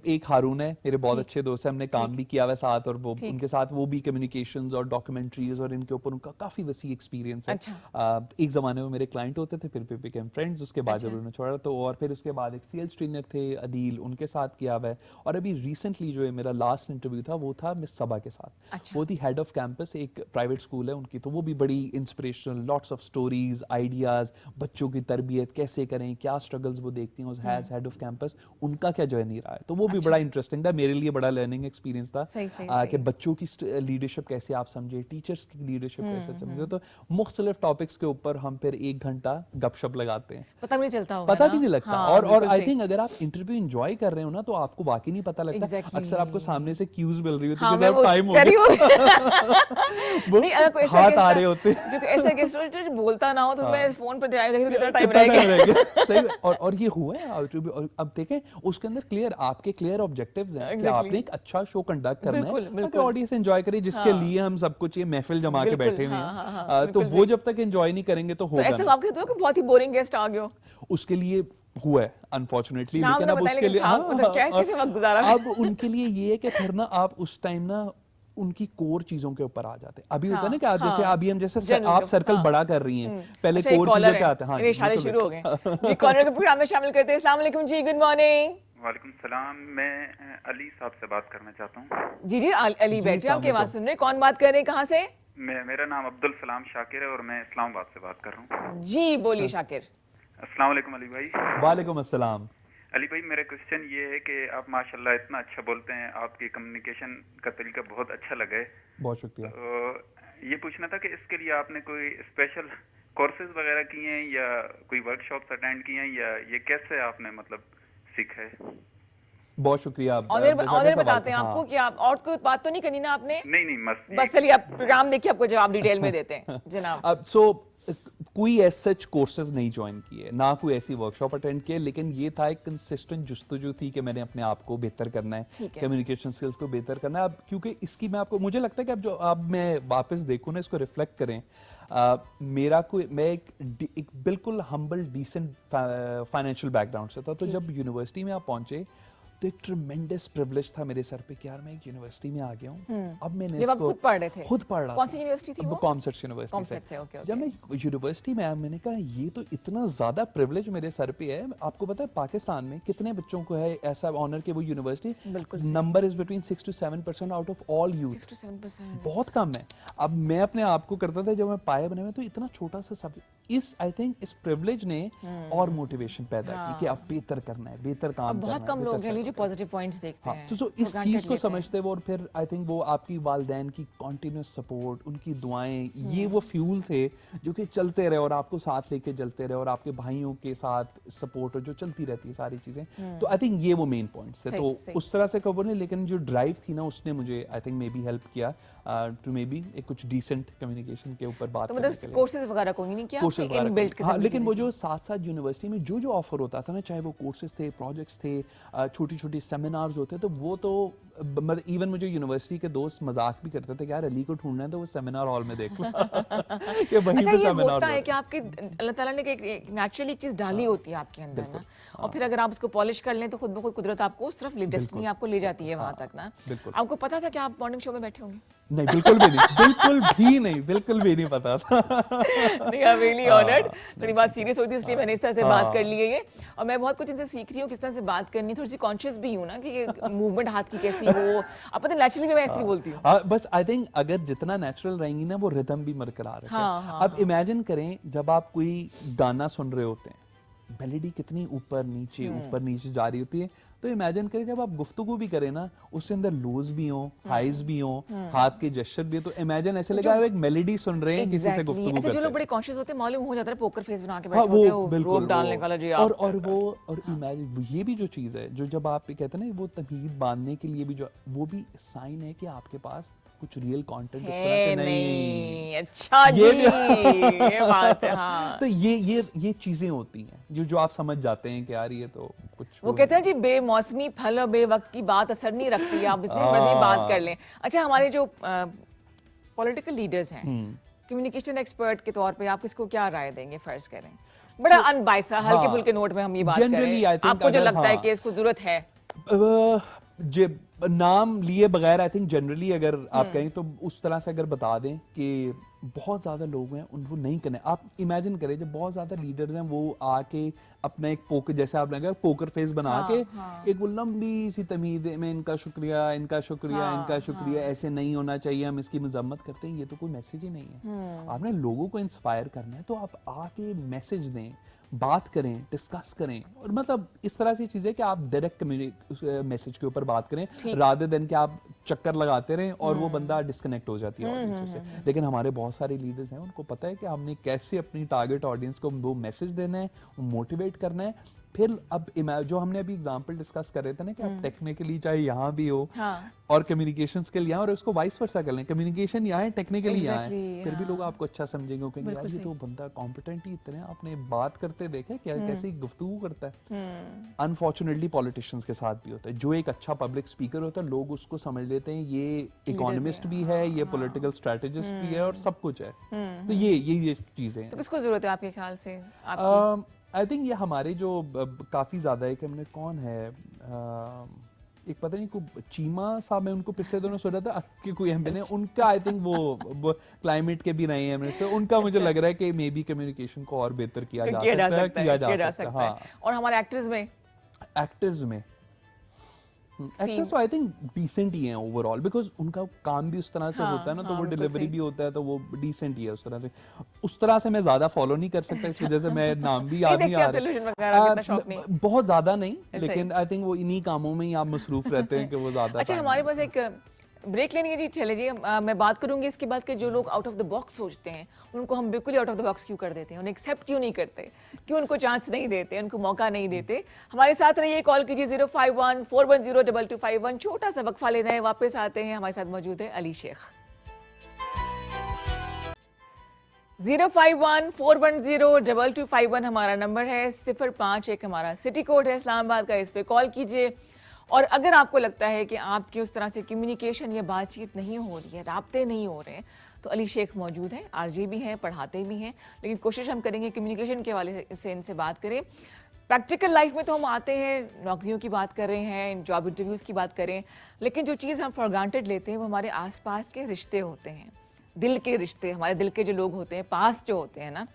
एक हारून है, मेरे बहुत ठीक। अच्छे दोस्त हैं, हमने काम भी किया हुआ है साथ, और वो ठीक। उनके साथ वो भी कम्युनिकेशंस और डॉक्यूमेंट्रीज और इनके ऊपर उनका काफी वसी एक्सपीरियंस है। अच्छा। एक जमाने में मेरे क्लाइंट होते थे, फिर बिकेम फ्रेंड्स, उसके बाद अच्छा। जब उन्होंने छोड़ा तो, और फिर उसके बाद एक सेल्स ट्रेनर थे अदील, उनके साथ किया हुआ है। और अभी रिसेंटली जो है मेरा लास्ट इंटरव्यू था, वो था मिस सबा के साथ। अच्छा। वो थी हेड ऑफ कैंपस, एक प्राइवेट स्कूल है उनकी, तो वो भी बड़ी inspirational, lots of stories, ideas, बच्चों की तरबियत कैसे करें, क्या स्ट्रगल्स वो देखती हैं उस एज हेड ऑफ कैंपस उनका क्या जर्नी रहा है, तो वो भी बड़ा इंटरेस्टिंग था मेरे लिए, बड़ा लर्निंग एक्सपीरियंस था कि बच्चों की लीडरशिप कैसे आप समझे, टीचर्स की लीडरशिप कैसे समझे। तो मुख्तलिफ टॉपिक्स के ऊपर हम फिर 1 घंटा गपशप लगाते हैं, पता भी नहीं चलता होगा पता ना? भी नहीं लगता। हाँ, और बिल्कुल आई सही। थिंक अगर आप इंटरव्यू एंजॉय कर रहे हो ना तो आपको वाकई नहीं पता लगता। Exactly. अक्सर आपको सामने से क्यूज मिल रही होती हाँ, है मैं कि वो टाइम हो करी हूँ। वो नहीं, अगर कोई ऐसा हाथ गेस्ट आ आ- रहे होते हैं। जो ऐसा गेस्ट हो जो बोलता ना हो तो मैं फोन पर ध्यान देखती हूँ कितना टाइम कितना रह time गया। रह गया। सही में। और ये हुआ है और अब देखें उसके अंदर क्लियर आपके क्लियर ऑब्जेक्टिव्स हैं कि Exactly. आपने एक अच्छा शो कंडक्ट करना बिल्कुल, है ताकि बिल्कुल। ऑडियंस एंजॉय करे, जिसके लिए हम सब कुछ ये महफिल जमा के बिल्कुल, बैठे हुए हाँ, हाँ, हैं। हाँ, तो बिल्कुल वो सही। जब तक एंजॉय नहीं करेंगे तो तो होगा ऐसे नहीं। आप कहते हो कि बहुत ही बोरिंग गेस्ट आ गए हो। उसके लिए हुआ है अनफॉर्चुनेटली, नाम लेकिन ना अब बताएं, उसके लेकिन लिए था, मतलब क्या है, कैसे वक्त गुजारा? अब उनके लिए ये है कि फिर ना आप उस टाइम ना उनकी कोर चीजों के ऊपर आ जाते हैं। अभी होता है ना कि आप जैसे हाँ, अभी हम जैसे General आप के- सर्कल हाँ। बड़ा कर रही हैं, पहले अच्छा, एक कोर कॉलर चीजों है, पे आते हैं। हाँ मेरे जी, इशारे बिल्कुल, शुरू हो गए जी। कॉलर के प्रोग्राम में शामिल करते हैं। अस्सलाम वालेकुम जी, गुड मॉर्निंग। वालेकुम सलाम। मैं अली साहब से बात करना चाहता हूँ। जी जी, अली जी, बैठे, आपकी अस्सलाम आवाज सुन रहे हैं। कौन बात कर रहे हैं, कहाँ से? मेरा नाम अब्दुल सलाम शाकिर है और मैं इस्लामाबाद से बात कर रहा हूँ। जी बोलिए शाकिर। अस्सलाम वालेकुम अली भाई। वालेकुम अस्सलाम। अली भाई, मेरा क्वेश्चन ये है कि आप माशाल्लाह इतना अच्छा बोलते हैं, आपकी कम्युनिकेशन का तरीका बहुत अच्छा लगा है। बहुत शुक्रिया। तो ये पूछना था कि इसके लिए आपने कोई स्पेशल कोर्सेज वगैरह किए हैं या कोई वर्कशॉप्स अटेंड किए हैं या ये कैसे आपने मतलब सीखा है? बहुत शुक्रिया। ऑनर बेशक ऑनर सवाल बताते हैं हाँ। आपको कि आप और कोई बात तो नहीं करनी ना आपने? नहीं मस्त बस चलिए, आप प्रोग्राम देखिए, आपको जवाब डिटेल में देते हैं जनाब। अब सो कोई एज सच कोर्सेज नहीं ज्वाइन किए, ना कोई ऐसी वर्कशॉप अटेंड किए, लेकिन ये था एक कंसिस्टेंट जुस्तजू थी कि मैंने अपने आप को बेहतर करना है, ठीक है। कम्युनिकेशन स्किल्स को बेहतर करना है। अब क्योंकि इसकी मैं आपको, मुझे लगता है कि अब मैं वापस देखूँ ना, इसको रिफ्लेक्ट करें, मैं एक बिल्कुल हम्बल डिसेंट फाइनेंशियल बैकग्राउंड से था। तो जब यूनिवर्सिटी में आप पहुंचे तो एक ट्रिमेंडस प्रिविलेज था मेरे सर पे कि यार मैं एक यूनिवर्सिटी में आ गया हूँ। अब मैंने जब आप इसको खुद पढ़ रहे थे? खुद पढ़ रहा कौन था। सी यूनिवर्सिटी थी वो? कॉमसर्ट यूनिवर्सिटी कॉमसर्ट से, ओके, जब मैं यूनिवर्सिटी में आया, मैंने कहा ये तो इतना ज्यादा प्रिविलेज मेरे सर पे है। आपको पता है पाकिस्तान में कितने बच्चों को है ऐसा ऑनर कि वो यूनिवर्सिटी, बिल्कुल number is between 6 to 7% out of all youth, 6 to 7%। बहुत कम है। अब मैं अपने आप को करता था, जब मैं पाया बने में तो इतना छोटा सा सब आई थिंक इस प्रिविलेज ने और मोटिवेशन पैदा की कि अब बेहतर करना है, बेहतर काम अब करना बहुत है, कम बेहतर लोग हैं set जो पॉजिटिव पॉइंट्स देखते हाँ, हैं, तो for इस granted चीज को लेते हैं। समझते हैं वो, और फिर आई थिंक वो आपकी वालदैन की कॉन्टिन्यूस सपोर्ट, उनकी दुआएं, ये वो फ्यूल थे जो कि चलते रहे और आपको साथ लेके चलते रहे, और आपके भाइयों के साथ सपोर्ट जो चलती रहती है सारी चीजें। तो आई थिंक ये वो मेन पॉइंट्स थे। सही, तो सही। उस तरह से खबर नहीं, लेकिन जो ड्राइव थी ना उसने मुझे I think may be help किया टू मे बी एक कुछ डिसेंट कम्युनिकेशन के ऊपर बात तो करने के मतलब लिए। कोर्सेज वगैरह कोई नहीं किया, कोर्सेज आपने इनबिल्ट किस्म हाँ, की लेकिन वो चीजें जो साथ साथ यूनिवर्सिटी में जो ऑफर होता था ना, चाहे वो कोर्सेज थे, प्रोजेक्ट्स थे, छोटी छोटी सेमिनार्स होते, तो वो तो मतलब इवन मुझे यूनिवर्सिटी के दोस्त मजाक भी करते थे कि यार अली को ढूंढना है तो वो सेमिनार हॉल में देख लो कि वहीं अच्छा, पे ये सेमिनार होता है हुआ। कि आपके अल्लाह ताला ने एक नेचुरली एक चीज डाली होती है आपके अंदर ना, और फिर अगर आप उसको पॉलिश कर लें तो खुद ब खुद कुदरत आपको उस तरफ डेस्टिनी आपको ले जाती है वहां तक ना। बिल्कुल। आपको पता था कि आप मॉर्निंग शो में बैठे होंगे? नहीं, बिल्कुल भी नहीं, बिल्कुल भी नहीं पता था। नहीं, आई रियली ऑनर्ड। थोड़ी बात सीरियस होती है इसलिए मैंने इस तरह से बात कर ली है ये, और मैं बहुत कुछ इनसे सीख रही हूँ किस तरह से बात करनी, थोड़ी सी कॉन्शियस भी हूँ ना कि ये मूवमेंट हाथ की कैसी हो। आप पता नेचुरली भी मैं ऐसे ही बोलती हूँ। हाँ, बस आई थिंक अगर जितना नेचुरल रहेंगी ना वो रिदम भी बरकरार है। हाँ, अब इमेजिन करें जब आप कोई गाना सुन रहे होते हैं, मेलोडी कितनी ऊपर नीचे जा रही होती है, तो इमेजिन करें जब आप गुफ्तगू भी करें ना, उसके अंदर लोज भी हो, हाइज भी हो, हाथ के जेस्चर भी हो, तो इमेजिन ऐसे लगा आप एक मेलोडी सुन रहे हैं किसी से Exactly. गुफ्तगू अच्छा, जो करते लोग हैं। बड़े कॉन्शियस होते हैं, मालूम हो जाता है, पोकर फेस बना के हाँ, बैठे होते हैं, वो वो बिल्कुल रोब डालने वाला जो आप और इमेजिन ये भी जो चीज है जो जब आप कहते हैं ना वो तमीज बांधने के लिए भी जो वो भी साइन है कि आपके पास कुछ रियल कंटेंट इस तरह से है नहीं। नहीं। अच्छा जी, ये बात है। हाँ, तो ये चीजें होती हैं जो आप समझ जाते हैं कि यार ये तो कुछ वो कहते हैं जी बेमौसमी फल और बेवक्त की बात असर नहीं रखती, आप इतनी बड़ी बात कर लें। अच्छा, हमारे जो पॉलिटिकल लीडर्स हैं, कम्युनिकेशन एक्सपर्ट के तौर पे आप इसको क्या राय देंगे? फर्ज करें बड़ा अनबाइसा हल्के फुल्के नोट में हम ये बात Generally, I करें, think आपको जो अगर लगता है हाँ, कि इसको जरूरत है। नाम लिए बगैर आई थिंक जनरली अगर आप कहें तो उस तरह से अगर बता दें कि बहुत ज़्यादा लोग हैं उनको नहीं करने। आप इमेजिन करें जब बहुत ज़्यादा लीडर्स हैं वो आके अपना एक पोकर, जैसे आप लगे पोकर फेस बना के एक वो लंबी सी तमीद में इनका शुक्रिया इनका शुक्रिया ऐसे नहीं होना चाहिए, हम इसकी मजम्मत करते हैं, ये तो कोई मैसेज ही नहीं है। आपने लोगों को इंस्पायर करना है तो आप आके मैसेज दें, बात करें, डिस्कस करें, और मतलब इस तरह से चीज़ है कि आप डायरेक्ट मैसेज के ऊपर बात करें रादर देन कि आप चक्कर लगाते रहें और वो बंदा डिस्कनेक्ट हो जाती है ऑडियंस से। लेकिन हमारे बहुत सारे लीडर्स हैं, उनको पता है कि हमने कैसे अपनी टारगेट ऑडियंस को वो मैसेज देना है, मोटिवेट करना है। फिर अब जो हमने अभी एग्जांपल डिस्कस कर रहे थे ना कि आप टेक्निकली चाहे यहाँ भी हो और कम्युनिकेशन स्किल यहाँ, और उसको वाइस वर्सा कर लें, कम्युनिकेशन यहाँ है, टेक्निकली यहाँ है, फिर भी लोग आपको अच्छा समझेंगे, कहेंगे यार ये तो बंदा कॉम्पिटेंट ही इतने, आपने बात करते देखे क्या कैसे गुफ्तगू करता है। अनफॉर्चुनेटली पॉलिटिशियंस के साथ भी होता है, जो एक अच्छा पब्लिक स्पीकर होता है लोग उसको समझ लेते हैं ये इकोनॉमिस्ट भी है, ये पॉलिटिकल स्ट्रेटेजिस्ट भी है और सब कुछ है। तो ये चीजें तो किसको जरूरत है आपके ख्याल से? आई थिंक ये हमारे जो काफ़ी ज़्यादा है कि हमने कौन है एक पता नहीं को चीमा साहब, मैं उनको पिछले दिनों सुना था कि कोई एमपी ने उनका, आई थिंक वो क्लाइमेट के भी नहीं है मिनिस्टर, उनका मुझे लग रहा है कि मे बी कम्युनिकेशन को और बेहतर किया जा सकता है। और हमारे एक्टर्स में एक्टर्स तो आई थिंक डिसेंट ही हैं ओवरऑल, बिकॉज उनका काम भी उस तरह से होता है ना, तो वो डिलीवरी भी होता है, तो वो डिसेंट ही है उस तरह से। उस तरह से मैं ज्यादा फॉलो नहीं कर सकता, इस वजह से मैं नाम भी याद नहीं आ रहा, बहुत ज्यादा नहीं, लेकिन आई थिंक वो इन्हीं कामों में ही आप मसरूफ रहते हैं कि वो ज्यादा। अच्छा, हमारे पास एक ब्रेक लेनी है जी, चले जी। मैं बात करूंगी इसके बाद के जो लोग आउट ऑफ द बॉक्स सोचते हैं उनको हम बिल्कुल ही आउट ऑफ द बॉक्स क्यों कर देते हैं, उन्हें एक्सेप्ट क्यों नहीं करते, क्यों उनको चांस नहीं देते, उनको मौका नहीं देते। हमारे साथ रहिए, कॉल कीजिए 051-410-2251। छोटा सा वक्फा लेना है, वापस आते हैं। हमारे साथ मौजूद है अली शेख। 051-410-2251 हमारा नंबर है, 051 हमारा सिटी कोड है इस्लामाबाद का, इस पे कॉल कीजिए। और अगर आपको लगता है कि आपकी उस तरह से कम्युनिकेशन या बातचीत नहीं हो रही है, राब्ते नहीं हो रहे हैं, तो अली शेख मौजूद हैं, आरजे भी हैं, पढ़ाते भी हैं, लेकिन कोशिश हम करेंगे कम्युनिकेशन के हवाले से इनसे बात करें। प्रैक्टिकल लाइफ में तो हम आते हैं, नौकरियों की बात कर रहे हैं, जॉब इंटरव्यूज़ की बात करें, लेकिन जो चीज़ हम फॉर ग्रांटेड लेते हैं वो हमारे आसपास के रिश्ते होते हैं, दिल के रिश्ते, हमारे दिल के जो लोग होते हैं, पास जो होते हैं ना,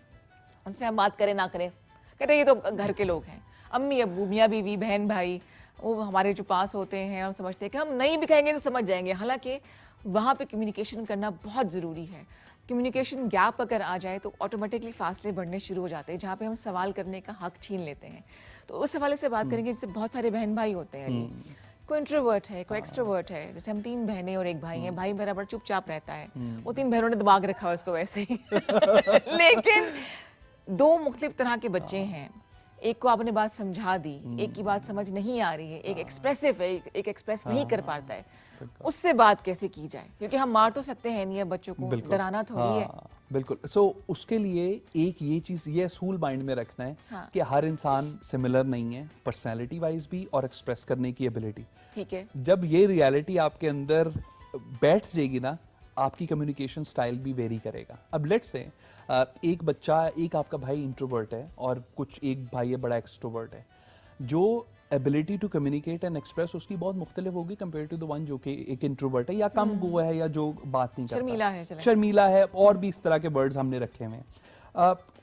उनसे हम बात करें ना करें, कहते हैं ये तो घर के लोग हैं, अम्मी अब्बू, मियाँ बीवी, बहन भाई, वो हमारे जो पास होते हैं, हम समझते हैं कि हम नहीं भी कहेंगे तो समझ जाएंगे। हालांकि वहाँ पे कम्युनिकेशन करना बहुत ज़रूरी है। कम्युनिकेशन गैप अगर आ जाए तो ऑटोमेटिकली फासले बढ़ने शुरू हो जाते हैं, जहाँ पे हम सवाल करने का हक छीन लेते हैं। तो उस हवाले से बात करेंगे, जैसे बहुत सारे बहन भाई होते हैं, कोई इंट्रोवर्ट है, कोई एक्सट्रोवर्ट है। जैसे हम 3 बहनें और 1 भाई हैं, भाई मेरा बड़ा चुपचाप रहता है, वो 3 बहनों ने दबा के रखा है उसको वैसे ही लेकिन 2 मुख्तलिफ तरह के बच्चे हैं, एक को आपने बात समझा दी, एक की बात समझ नहीं आ रही है, एक एक्सप्रेसिव है, एक एक्सप्रेस नहीं कर पाता है, उससे बात कैसे की जाए? क्योंकि हम मार तो सकते हैं नहीं है बच्चों को, डराना थोड़ी है। बिल्कुल। सो उसके लिए एक ये चीज़, ये असूल माइंड में रखना है कि हर इंसान सिमिलर नहीं है, पर्सनैलिटी वाइज भी और एक्सप्रेस करने की एबिलिटी। ठीक है, जब ये रियलिटी आपके अंदर बैठ जाएगी ना, आपकी कम्युनिकेशन स्टाइल भी वेरी करेगा। अब लेट्स से एक बच्चा, एक आपका भाई इंट्रोवर्ट है और कुछ एक भाई है बड़ा एक्सट्रोवर्ट है, जो ability to communicate and express उसकी बहुत मुख्तलिफ होगी कंपेयर टू द वन जो कि एक इंट्रोवर्ट है या कम गो है या जो बात नहीं करता, शर्मीला है, और भी इस तरह के वर्ड्स हमने रखे हुए हैं।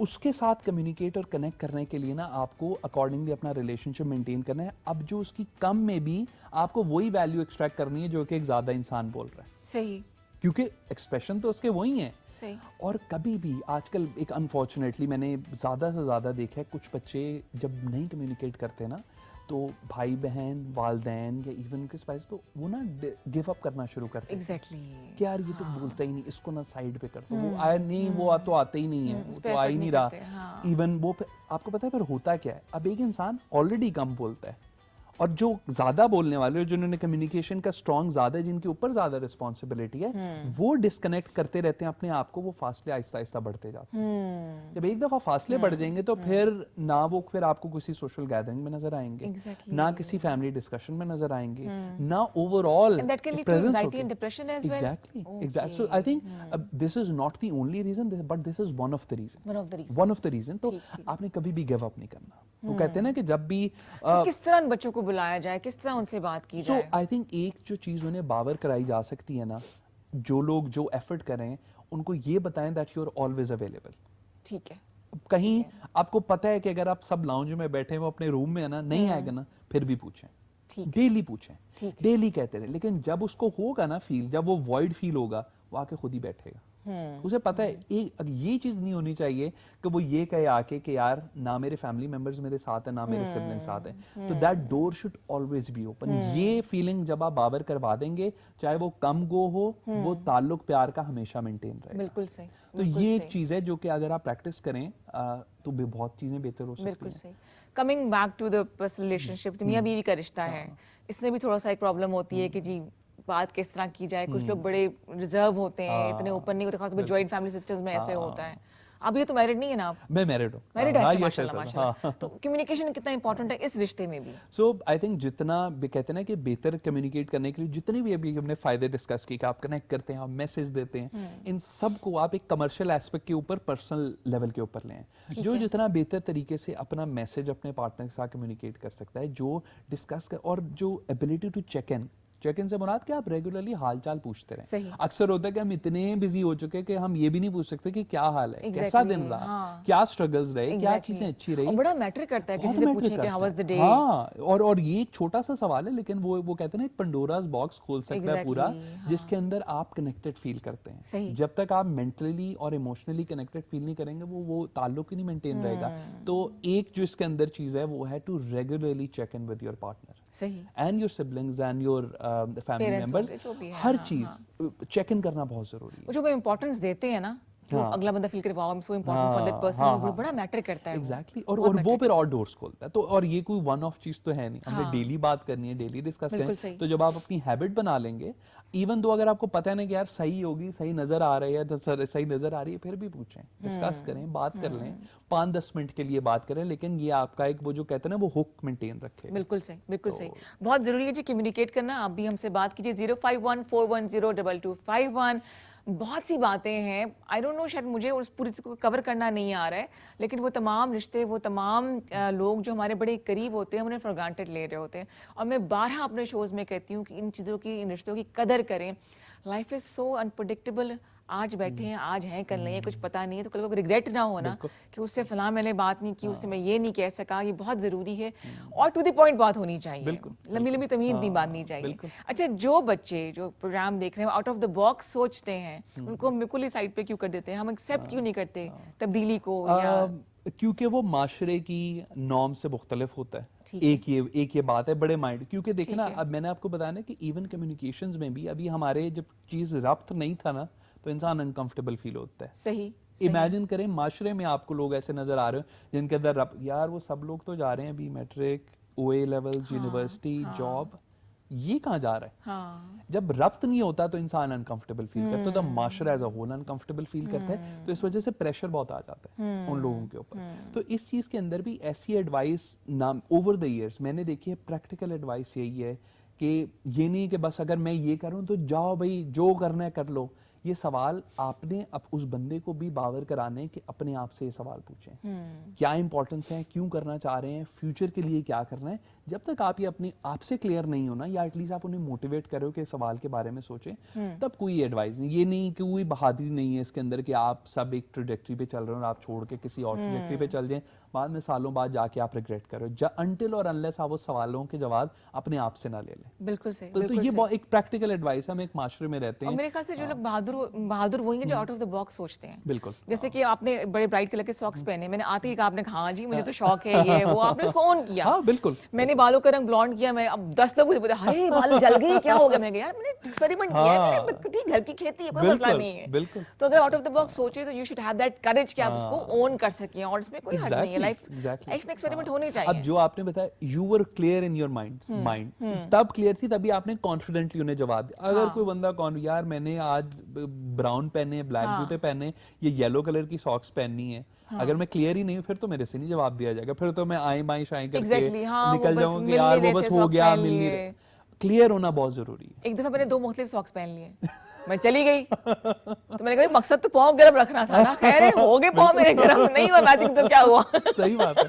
उसके साथ कम्युनिकेट और कनेक्ट करने के लिए ना आपको अकॉर्डिंगली अपना रिलेशनशिप मेंटेन करना है। अब जो उसकी कम में भी आपको वही वैल्यू एक्सट्रैक्ट करनी है जो कि एक ज़्यादा इंसान बोल रहा है। सही, क्योंकि एक्सप्रेशन तो उसके वही हैं। सही। और कभी भी आजकल एक अनफॉर्चुनेटली मैंने ज़्यादा से ज़्यादा देखा है, कुछ बच्चे जब नहीं कम्युनिकेट करते ना, तो भाई बहन, वालदैन या इवन उनके स्पाइस, तो वो ना गिव अप करना शुरू करते हैं। एग्जैक्टली, कि यार ये तो बोलता ही नहीं, इसको ना साइड पे कर दो, वो आया नहीं, वो तो आता ही नहीं है, वो तो आ ही नहीं रहा। इवन वो आपको पता है फिर होता क्या है, अब एक इंसान ऑलरेडी कम बोलता है और जो ज्यादा बोलने वाले, जिन्होंने कम्युनिकेशन का स्ट्रॉन्ग ज्यादा है, जिनके ऊपर ज्यादा रिस्पॉन्सिबिलिटी है, वो डिस्कनेक्ट करते रहते हैं अपने आप को, वो फासले आहिस्ता आहिस्ता बढ़ते जाते हैं। जब एक दफा फासले बढ़ जाएंगे तो फिर ना वो फिर आपको किसी सोशल गैदरिंग में नजर आएंगे, ना किसी फैमिली डिस्कशन में नजर आएंगे, ना overall exactly. So I think this is not the only reason, but this is one of the reason. तो आपने कभी भी गिव अप नहीं करना। वो कहते हैं ना कि जब भी किस तरह बच्चों को बुलाया जाए, किस तरह उनसे बात की जाए। आई थिंक एक जो चीज उन्हें बावर कराई जा सकती है ना, जो लोग जो एफर्ट करें उनको ये बताएं that you are always available. ठीक है, कहीं आपको पता है कि अगर आप सब लाउंज में बैठे हो अपने रूम में है ना, नहीं आएगा ना, फिर भी पूछें, डेली पूछें, डेली कहते रहे। लेकिन जब उसको होगा ना फील, जब वो वॉइड फील होगा, वो आके खुद ही बैठेगा। उसे पता है ये चीज नहीं होनी चाहिए कि वो ये कहे आके कि यार ना मेरे फैमिली मेंबर्स मेरे साथ है ना मेरे सिबलिंग साथ है, तो that door should always be open. ये फीलिंग जब आप बाबर करवा देंगे, चाहे वो कम गो हो, वो ताल्लुक प्यार का हमेशा मेंटेन रहेगा। बिल्कुल सही। तो ये एक चीज है जो कि अगर आप प्रैक्टिस करें तो भी बहुत चीजें बेहतर हो सकती बिल्कुल हैं। सही। Coming back to the personal relationship, मियां बीवी का रिश्ता है, इसमें भी थोड़ा सा एक प्रॉब्लम होती है कि जी बात किस तरह की जाए। कुछ लोग बड़े रिजर्व होते हैं, इतने ओपन नहीं होते, खासकर जॉइंट फैमिली सिस्टम्स में ऐसे होता है। अब ये तो मैरिड नहीं है ना आप? मैं मैरिड हूँ। मैरिड है, हाँ, अच्छा, yes, माशाल्लाह yes, माशाल्लाह। हाँ। तो कम्युनिकेशन कितना इंपॉर्टेंट है इस रिश्ते में भी? सो आई थिंक जितना भी कहते हैं ना कि बेहतर कम्युनिकेट करने के लिए जितने भी अभी हमने फायदे डिस्कस किए कि आप कनेक्ट करते हैं, आप मैसेज देते हैं, इन सब को आप एक कमर्शियल एस्पेक्ट के ऊपर पर्सनल लेवल के ऊपर लें। जो जितना बेहतर तरीके से अपना मैसेज अपने पार्टनर के साथ कम्युनिकेट कर सकता है, जो डिस्कस कर, और जो एबिलिटी टू चेक इन से मुराद कि आप रेगुलरली हालचाल पूछते सही। रहें। अक्सर होता है कि हम इतने बिजी हो चुके हैं कि हम ये भी नहीं पूछ सकते कि क्या हाल है, कैसा दिन रहा, हाँ। क्या स्ट्रगल्स रहे, क्या चीजें अच्छी रही। और बड़ा मैटर करता है किसी बहुत से matter पूछने के करता हाउ वाज द है। डे। हाँ, और ये एक छोटा सा सवाल है, लेकिन वो कहते हैं ना एक पंडोरास बॉक्स खोल सकता है पूरा, हाँ। जिसके अंदर आप कनेक्टेड फील करते हैं। सही। जब तक आप मेंटली और इमोशनली कनेक्टेड फील नहीं करेंगे, वो ताल्लुक ही नहीं मेंटेन रहेगा। तो एक जो इसके अंदर चीज है वो है to regularly check in with your partner सही। And your siblings and your family Parents members. होंगे, जो भी है, हर हाँ, चीज चेक इन करना बहुत जरूरी है। वो जो वो इंपॉर्टेंस देते हैं ना, कि वो हाँ। अगला बंदा फील करे wow I am so important for that person, वो बड़ा मैटर करता है। एग्जैक्टली। और वो फिर और डोर्स खोलता है। तो और ये कोई वन ऑफ चीज तो है नहीं, हमने हाँ। डेली बात करनी है, डेली डिस्कस बिल्कुल करनी सही। है। तो जब आप अपनी हैबिट बना लेंगे, इवन दो अगर आपको पता है ना कि यार सही होगी, सही नजर आ रही है, सही नजर आ रही है, फिर भी पूछें, डिस्कस करें, बात कर लें, 5-10 मिनट के लिए बात करें, लेकिन ये आपका एक वो जो कहते हैं ना वो हुक मेंटेन रखे। बिल्कुल सही, बिल्कुल सही। बहुत जरूरी है जी कम्युनिकेट करना। आप भी हमसे बात कीजिए 0514102251। बहुत सी बातें हैं, आई डोंट नो, शायद मुझे उस पूरी चीज़ को कवर करना नहीं आ रहा है, लेकिन वो तमाम रिश्ते, वो तमाम लोग जो हमारे बड़े करीब होते हैं, हम उन्हें फॉर ग्रांटेड ले रहे होते हैं। और मैं बारहा अपने शोज़ में कहती हूँ कि इन चीज़ों की, इन रिश्तों की कदर करें। Life is so unpredictable. आज बैठे हैं, आज हैं, कल नहीं है, कुछ पता नहीं है, तो कल को रिग्रेट ना हो ना कि उससे फलां मैंने बात नहीं की, उससे मैं ये नहीं कह सका। ये बहुत ज़रूरी है और टू द पॉइंट बात होनी चाहिए, लंबी लंबी तमीज़ नहीं बांधनी चाहिए। अच्छा, जो बच्चे जो प्रोग्राम देख रहे हैं आउट ऑफ द बॉक्स सोचते हैं, उनको हम बिल्कुल ही साइड पे क्यों कर देते हैं? हम एक्सेप्ट क्यों नहीं करते तब्दीली को? या क्योंकि वो माशरे की नॉर्म से मुख्तलिफ होता है। एक ये बात है बड़े माइंड, क्योंकि देखिए ना, अब मैंने आपको बताया ना कि इवन कम्युनिकेशंस में भी अभी हमारे जब चीज रब्त नहीं था ना, तो इंसान अनकंफर्टेबल फील होता है। सही। इमेजिन करें माशरे में आपको लोग ऐसे नजर आ रहे हो जिनके अंदर यार वो सब लोग तो जा रहे हैं अभी मैट्रिक, ओए लेवल्स, यूनिवर्सिटी, जॉब, ये कहाँ जा रहा है? हाँ। जब रब्त नहीं होता तो इंसान अनकंफर्टेबल फील करता है, तो माशरा as a whole uncomfortable feel करता है। तो इस वजह से प्रेशर बहुत आ जाता है उन लोगों के ऊपर। तो इस चीज के अंदर भी ऐसी एडवाइस ना ओवर द इयर्स मैंने देखी है, प्रैक्टिकल एडवाइस यही है कि ये नहीं कि बस अगर मैं ये करूं तो जाओ भाई जो करना है कर लो। ये सवाल आपने उस बंदे को भी बावर कराने कि अपने आप से ये सवाल पूछें, क्या इंपॉर्टेंस है, क्यों करना चाह रहे हैं, फ्यूचर के लिए क्या करना है। जब तक आप ये अपने आप से क्लियर नहीं हो ना, या एटलीस्ट आप उन्हें मोटिवेट करो कि सवाल के बारे में सोचें, तब कोई एडवाइस नहीं। ये नहीं कि कोई बहादुरी नहीं है इसके अंदर कि आप सब एक ट्रेजेक्टरी पे चल रहे हो और आप छोड़ के किसी और ट्रेजेक्टरी पे चल जाएं, बाद में सालों बाद जाके आप रिग्रेट करो, अनटिल और अनलेस आप उस सवालों के जवाब अपने आप से ना ले लें। बिल्कुल सही। तो ये बहुत एक प्रैक्टिकल एडवाइस है। हम एक माशरे में रहते और हैं, मेरे ख्याल से जो लोग बहादुर वही हैं जो आउट ऑफ द बॉक्स सोचते हैं। बिल्कुल। जैसे कि आपने बड़े ब्राइट कलर के सॉक्स पहने, मैंने आते ही कहा, आपने कहा हाँ जी मुझे तो शौक है ये वो, आपने उसको ऑन किया। हाँ बिल्कुल। मैंने बालों का रंग ब्लॉन्ड किया, मैं अब 10 लोग मुझे बोले अरे बाल जल गए, क्या हो गया? मैंने कहा यार मैंने एक्सपेरिमेंट किया है, मैंने ठीक घर की खेती है, कोई मसला नहीं है। बिल्कुल। तो अगर आउट ऑफ द बॉक्स सोचे तो you should have that courage कि आप उसको ओन कर सकें, और इसमें कोई हर्ज नहीं है। लाइफ में एक्सपेरिमेंट होने चाहिए। अब जो आपने बताया, you were clear in your mind, तब क्लियर थी, तभी आपने कॉन्फिडेंटली उन्हें जवाब दिया। अगर कोई बंदा यार मैंने आज ब्राउन पहने, ब्लैक जूते पहने, ये येलो कलर की सॉक्स पहननी है, अगर मैं क्लियर ही नहीं हूँ फिर तो मेरे से नहीं जवाब दिया जाएगा, फिर तो मैं आई बाई शाई करके निकल जाऊंगा कि यार वो बस हो गया, मिल नहीं रहे। क्लियर होना बहुत जरूरी है। एक दफा मैंने 2 मुख्तलिफ सॉक्स पहन लिए, मैं चली गई तो मैंने कहा मकसद तो पाँव गर्म रखना था ना, खैर हो गए पाँव मेरे गर्म, नहीं हुआ मैचिंग तो क्या हुआ। सही बात है।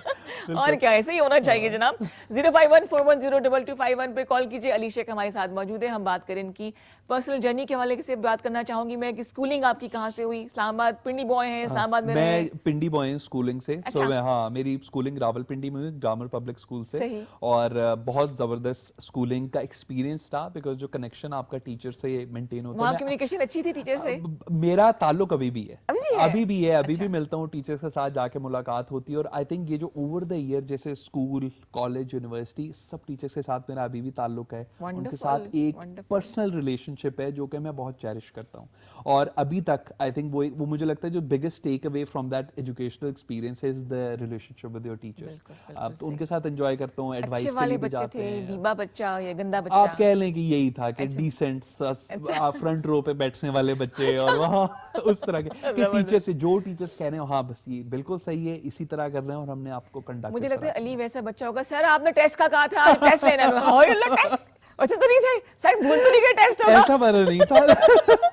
और क्या, ऐसे ही होना चाहिए जनाब। 05141022251 पे कॉल कीजिए। अली शेख हमारे साथ मौजूद है। हम बात करें इनकी पर्सनल जर्नी के हवाले से बात करना चाहूंगी मैं कि स्कूलिंग आपकी कहाँ से हुई? इस्लामाबाद, पिंडी बॉय हैं, इस्लामाबाद में रहे हैं। मैं पिंडी बॉय हूँ स्कूलिंग से। अच्छा। सो मैं, हाँ, मेरी स्कूलिंग रावलपिंडी में हुई, ग्रामर पब्लिक स्कूल से। सही। और बहुत ज़बरदस्त स्कूलिंग का एक्सपीरियंस था, बिकॉज जो कनेक्शन आपका टीचर से मेंटेन होता वहाँ है। कम्युनिकेशन अच्छी थी टीचर से? मेरा ताल्लुक अभी भी है, अभी भी है? अभी भी है, अभी अच्छा। भी मिलता हूँ टीचर्स के साथ, जाके मुलाकात होती है। और आई थिंक ये जो ओवर द ईयर, जैसे स्कूल, कॉलेज, यूनिवर्सिटी, सब टीचर्स के साथ मेरा अभी भी ताल्लुक है। उनके Wonderful, साथ एक wonderful. पर्सनल रिलेशनशिप है जो कि मैं बहुत चेरिश करता हूँ। और अभी तक आई थिंक वो मुझे लगता है जो biggest takeaway from that educational experience is the relationship with your teachers. बिल्कुल, बिल्कुल तो उनके साथ एंजॉय करता हूँ, अच्छे एडवाइस के वाले लिए भी बच्चे जाते थे, हैं। बीबा बच्चा या गंदा बच्चा? आप कह लें कि यही था कि अच्छा। डिसेंट फ्रंट रो पे बैठने वाले बच्चे और वहाँ उस तरह के टीचर से जो टीचर्स कह रहे हो, हाँ बस ये बिल्कुल सही है, इसी तरह कर रहे हैं और हमने आपको कंडक्ट। मुझे लगता है अली वैसा बच्चा होगा। सर आपने टेस्ट का कहा था, टेस्ट लेना है। हाँ अल्लाह, टेस्ट अच्छा तो नहीं था सर, भूल तो नहीं गए टेस्ट होगा? ऐसा वाला नहीं था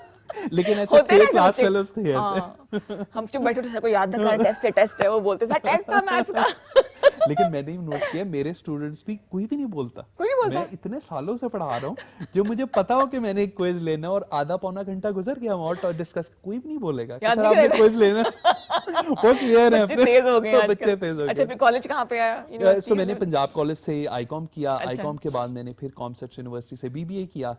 लेकिन ऐसे होते हैं ना थे, क्लास बच्चे। फेलोज थे ऐसे। हाँ, हम चुप बैठे थे, सर को याद ना करें, टेस्ट है। वो बोलते सर टेस्ट था मैथ्स का। लेकिन मैंने नोट किया मेरे स्टूडेंट्स भी कोई भी नहीं बोलता। कोई नहीं बोलता? मैं इतने सालों से पढ़ा रहा हूँ, जो मुझे पता हो कि मैंने एक क्विज लेना है और आधा पौना घंटा गुजर गया और डिस्कस, कोई भी नहीं बोलेगा कि याद सर नहीं आपने करेगा। क्विज लेना है। वो क्लियर है, बच्चे तेज हो गए आजकल। बच्चे तेज हो अच्छा गए। फिर कॉलेज कहाँ पे आया? सो यूनिवर्सिटी मैंने में? पंजाब कॉलेज से आईकॉम किया। अच्छा। आईकॉम के बाद मैंने फिर कॉमसेट्स यूनिवर्सिटी से बीबीए किया।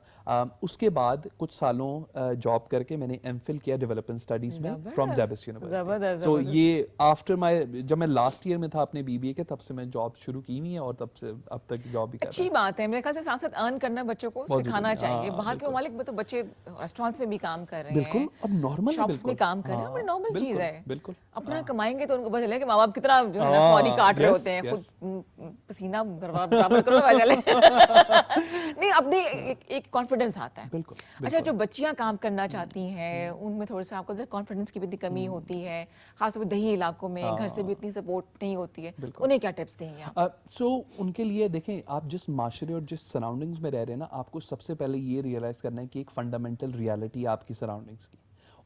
उसके बाद कुछ सालों जॉब करके मैंने एमफिल किया डेवलपमेंट स्टडीज में फ्रॉम जेबिस यूनिवर्सिटी। जबरदस्त, सो जबरदस्त। ये आफ्टर माय, जब मैं लास्ट ईयर में था अपने बीबीए के, तब से मैं जॉब शुरू की हुई है और तब से अब तक जॉब भी कर रहा अच्छी बात है। मेरे ख्याल से साथ साथ अर्न करना बच्चों को बहुत सिखाना जरूरी है। चाहिए। हाँ, बाहर के बिल्कुल। ममालिक में तो बच्चे रेस्टोरेंट्स में भी काम कर रहे हैं, बिल्कुल, अब नॉर्मल है, शॉप्स बिल्कुल। में काम कर रहे हैं, हाँ, बड़ी नॉर्मल चीज बिल्कुल, है। बिल्कुल। अपना कमाएंगे तो उनको पता चलेगा कि माँ बाप कितना जो है ना हाँ, फौरी काट रहे yes, होते हैं, yes. खुद पसीना बराबर करो ना चले। नहीं, अपने एक कॉन्फिडेंस आता है। बिल्कुल, अच्छा, बिल्कुल। जो बच्चियां काम करना चाहती हैं उनमें थोड़ा सा आपको कॉन्फिडेंस की भी इतनी कमी होती है, खासतौर पर दही इलाकों में घर से भी इतनी सपोर्ट नहीं होती है, बिल्कुल। उन्हें क्या टिप्स देंगे आप? सो उनके लिए देखें, आप जिस माशरे और जिस सराउंडिंग्स में रह रहे हैं ना, आपको सबसे पहले ये रियलाइज करना है कि एक फंडामेंटल रियलिटी है आपकी सराउंडिंग्स की।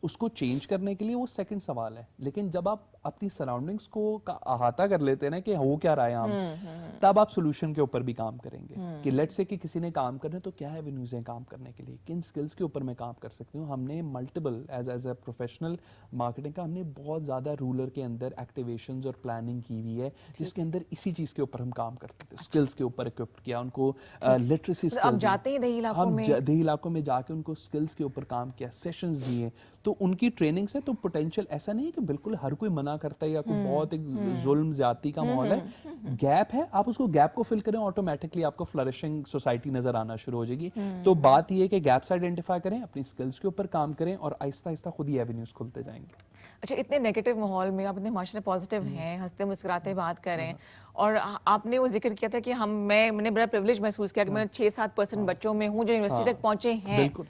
उसको चेंज करने के लिए वो सेकंड सवाल है। लेकिन जब आप अपनी सराउंडिंग्स को अहाता कर लेते हैं ना कि हो क्या रहा है हम, तब आप सोल्यूशन के ऊपर भी काम करेंगे कि लेट्स से कि किसी ने काम करना है तो क्या एवेन्यूज हैं काम करने के लिए, किन स्किल्स के ऊपर मैं काम कर सकती हूँ। हमने multiple as a professional marketing का हमने बहुत ज़्यादा रूरल के अंदर एक्टिवेशंस और प्लानिंग की हुई है, जिसके अंदर इसी चीज़ के ऊपर हम काम करते थे। स्किल्स के ऊपर इक्विप किया उनको, लिटरेसी मतलब आप जाते हैं दही इलाकों में? दही इलाकों में जाके उनको स्किल्स के ऊपर काम किया, सेशंस दिए, तो उनकी ट्रेनिंग से तो पोटेंशियल, ऐसा नहीं है कि बिल्कुल हर कोई मना करता है या कोई बहुत एक जुल्म ज्यादती का माहौल है। गैप है, आप उसको गैप को फिल करें, ऑटोमेटिकली आपको फ्लरिशिंग सोसाइटी नजर आना शुरू हो जाएगी। तो बात ये है कि गैप्स आइडेंटिफाई करें, अपनी स्किल्स के ऊपर काम करें और आहिस्ता आहिस्ता खुद ही एवेन्यूज खुलते जाएंगे। अच्छा, इतने नेगेटिव माहौल में आप इतने माशरे पॉजिटिव हैं, हंसते मुस्कुराते बात कर रहे हैं, और आपने वो जिक्र किया था कि मैंने बड़ा प्रिविलेज महसूस किया कि मैं 6-7% बच्चों में हूँ जो यूनिवर्सिटी तक पहुंचे हैं। बिल्कुल।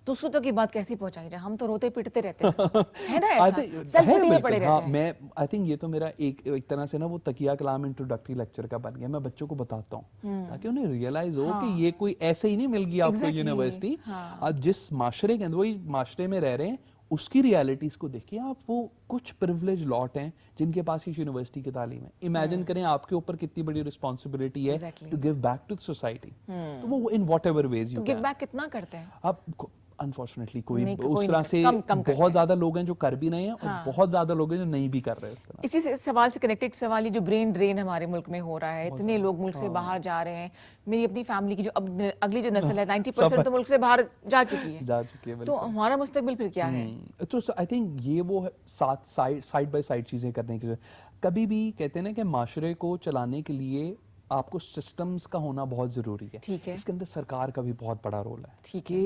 दूसरों तक की बात कैसी पहुंचाई जाए? हम तो रोते पिटते रहते हैं, है ना? I ऐसा think- सेल्फ है पिटी में बिल्कुल, पड़े हाँ, रहते हैं। मैं आई थिंक ये तो मेरा एक तरह से ना वो तकिया कलाम इंट्रोडक्टरी लेक्चर का बन गया। मैं बच्चों को बताता हूँ ताकि उन्हें रियलाइज हो कि ये कोई ऐसे ही नहीं मिल गई आपको Exactly, यूनिवर्सिटी। हाँ। आप जिस माशरे के अंदर, वही माशरे में रह रहे हैं, उसकी रियलिटीज को देखिए आप। वो कुछ प्रिविलेज लॉट हैं जिनके पास इस यूनिवर्सिटी की तालीम है। इमेजिन करें आपके ऊपर कितनी बड़ी रिस्पॉन्सिबिलिटी है Exactly. To give back to society. तो वो इन वॉट एवर वेज तो यू गिव बैक कितना करते हैं? आप अनफॉर्चुनेटली कोई नहीं, उस कोई तरह नहीं से कम करते बहुत हैं। ज्यादा लोग हैं जो कर भी रहे हैं और बहुत ज्यादा लोग हैं जो नहीं भी कर रहे इस तरह। इसी से सवाल से कनेक्टेड सवाल, ये जो ब्रेन ड्रेन हमारे मुल्क में हो रहा है, इतने लोग मुल्क से बाहर जा रहे हैं। मेरी अपनी फैमिली की जो अब अगली जो नस्ल है 90% तो मुल्क से बाहर जा चुकी है। जा चुकी है, तो हमारा मुस्तकबिल फिर क्या है? तो आई थिंक ये वो है, साइड बाय साइड चीजें करने की। कभी भी कहते हैं ना कि माशरे को चलाने के लिए आपको सिस्टम्स का होना बहुत जरूरी है। ठीक है। इसके अंदर सरकार का भी बहुत बड़ा रोल है। ठीक कि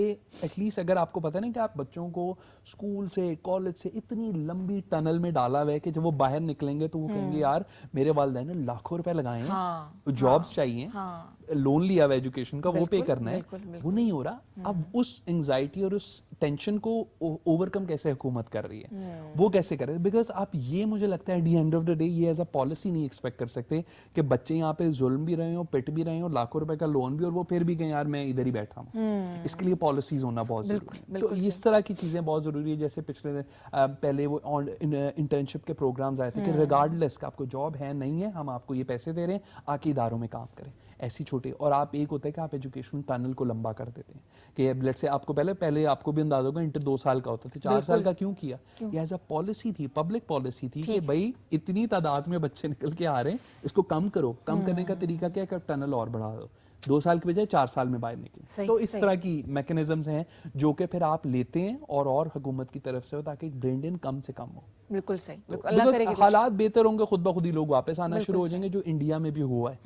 एटलीस्ट अगर आपको पता है ना कि आप बच्चों को स्कूल से, कॉलेज से इतनी लंबी टनल में डाला हुआ है कि जब वो बाहर निकलेंगे तो वो कहेंगे यार मेरे वालिदैन ने लाखों रुपए लगाए हैं, हाँ, जॉब्स चाहिए, हाँ। लोन लिया हुआ एजुकेशन का, वो पे बिल्कुल, करना है, बिल्कुल, बिल्कुल। वो नहीं हो रहा। अब उस एंजाइटी और उस टेंशन को ओवरकम कैसे हुकूमत कर रही है, वो कैसे कर रहे हैं। बिकॉज आप ये, मुझे लगता है, D end of the day ये एज अ पॉलिसी नहीं एक्सपेक्ट कर सकते कि बच्चे यहाँ पे जुल्म भी रहे हो, पिट भी रहे हो, लाखों रुपए का लोन भी, और वो फिर भी कहें यार मैं इधर ही बैठा हूँ। इसके लिए पॉलिसीज होना बहुत जरूरी है। तो इस तरह की चीजें बहुत जरूरी है। जैसे पिछले दिन पहले वो इंटर्नशिप के प्रोग्राम्स आए थे कि रिगार्डलेस का आपको जॉब है नहीं है, हम आपको ये पैसे दे रहे हैं, आके इदारों में काम करें। ऐसी छोटे, और आप एक होता है कि आप एजुकेशन टनल को लंबा कर देते हैं कि लेट्स से आपको पहले आपको भी अंदाजा होगा इंटर 2 साल का होता था, 4 साल का क्यों किया? ये एज अ पॉलिसी थी, पब्लिक पॉलिसी थी कि भाई इतनी तादाद में बच्चे निकल के आ रहे हैं, इसको कम करो। कम करने का तरीका क्या है कि टनल और बढ़ा दो, 2 साल के बजाय 4 साल में बाहर निकले। तो इस तरह की मैकेनिज्म्स हैं जो कि फिर आप लेते हैं और हुकूमत की तरफ से हो, ताकि ब्रेन ड्रेन कम से कम हो। बिल्कुल सही, अल्लाह करे कि हालात बेहतर होंगे, खुद ब खुद ही लोग वापस आना शुरू हो जाएंगे, जो इंडिया में भी हुआ है।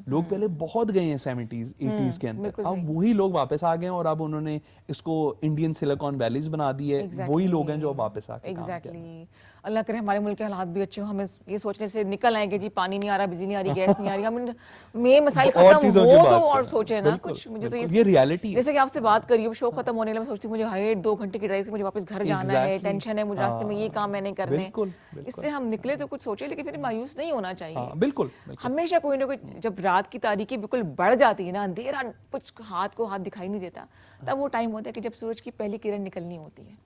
लोग पहले बहुत गए हैं 70s 80s के अंदर, अब वही लोग वापस आ गए हैं, और अब उन्होंने इसको इंडियन सिलिकॉन वैलीज बना दी है। वही लोग हैं जो अब वापस आ गए। एग्जैक्टली। अल्लाह करे हमारे मुल्क के हालात भी अच्छे हो, हमें ये सोचने से निकल आएंगे जी पानी नहीं आ रहा, बिजली नहीं आ रही, गैस नहीं आ रही, हम मेन मसाइल खत्म हो तो और सोचे ना कुछ। मुझे तो ये रियलिटी है। जैसे कि आपसे बात करी, अब शो खत्म होने लगा, मैं सोचती हूँ मुझे हाय 2 घंटे की ड्राइव, मुझे वापस घर जाना है, टेंशन है, मुझे रास्ते में ये काम मैंने करने। इससे हम निकले तो कुछ सोचे, लेकिन फिर मायूस नहीं होना चाहिए। बिल्कुल। हमेशा कोई ना कोई, जब रात की तारीकी बिल्कुल बढ़ जाती है ना, अंधेरा कुछ हाथ को हाथ दिखाई नहीं देता, तब वो टाइम होता है कि जब सूरज की पहली किरण निकलनी होती है।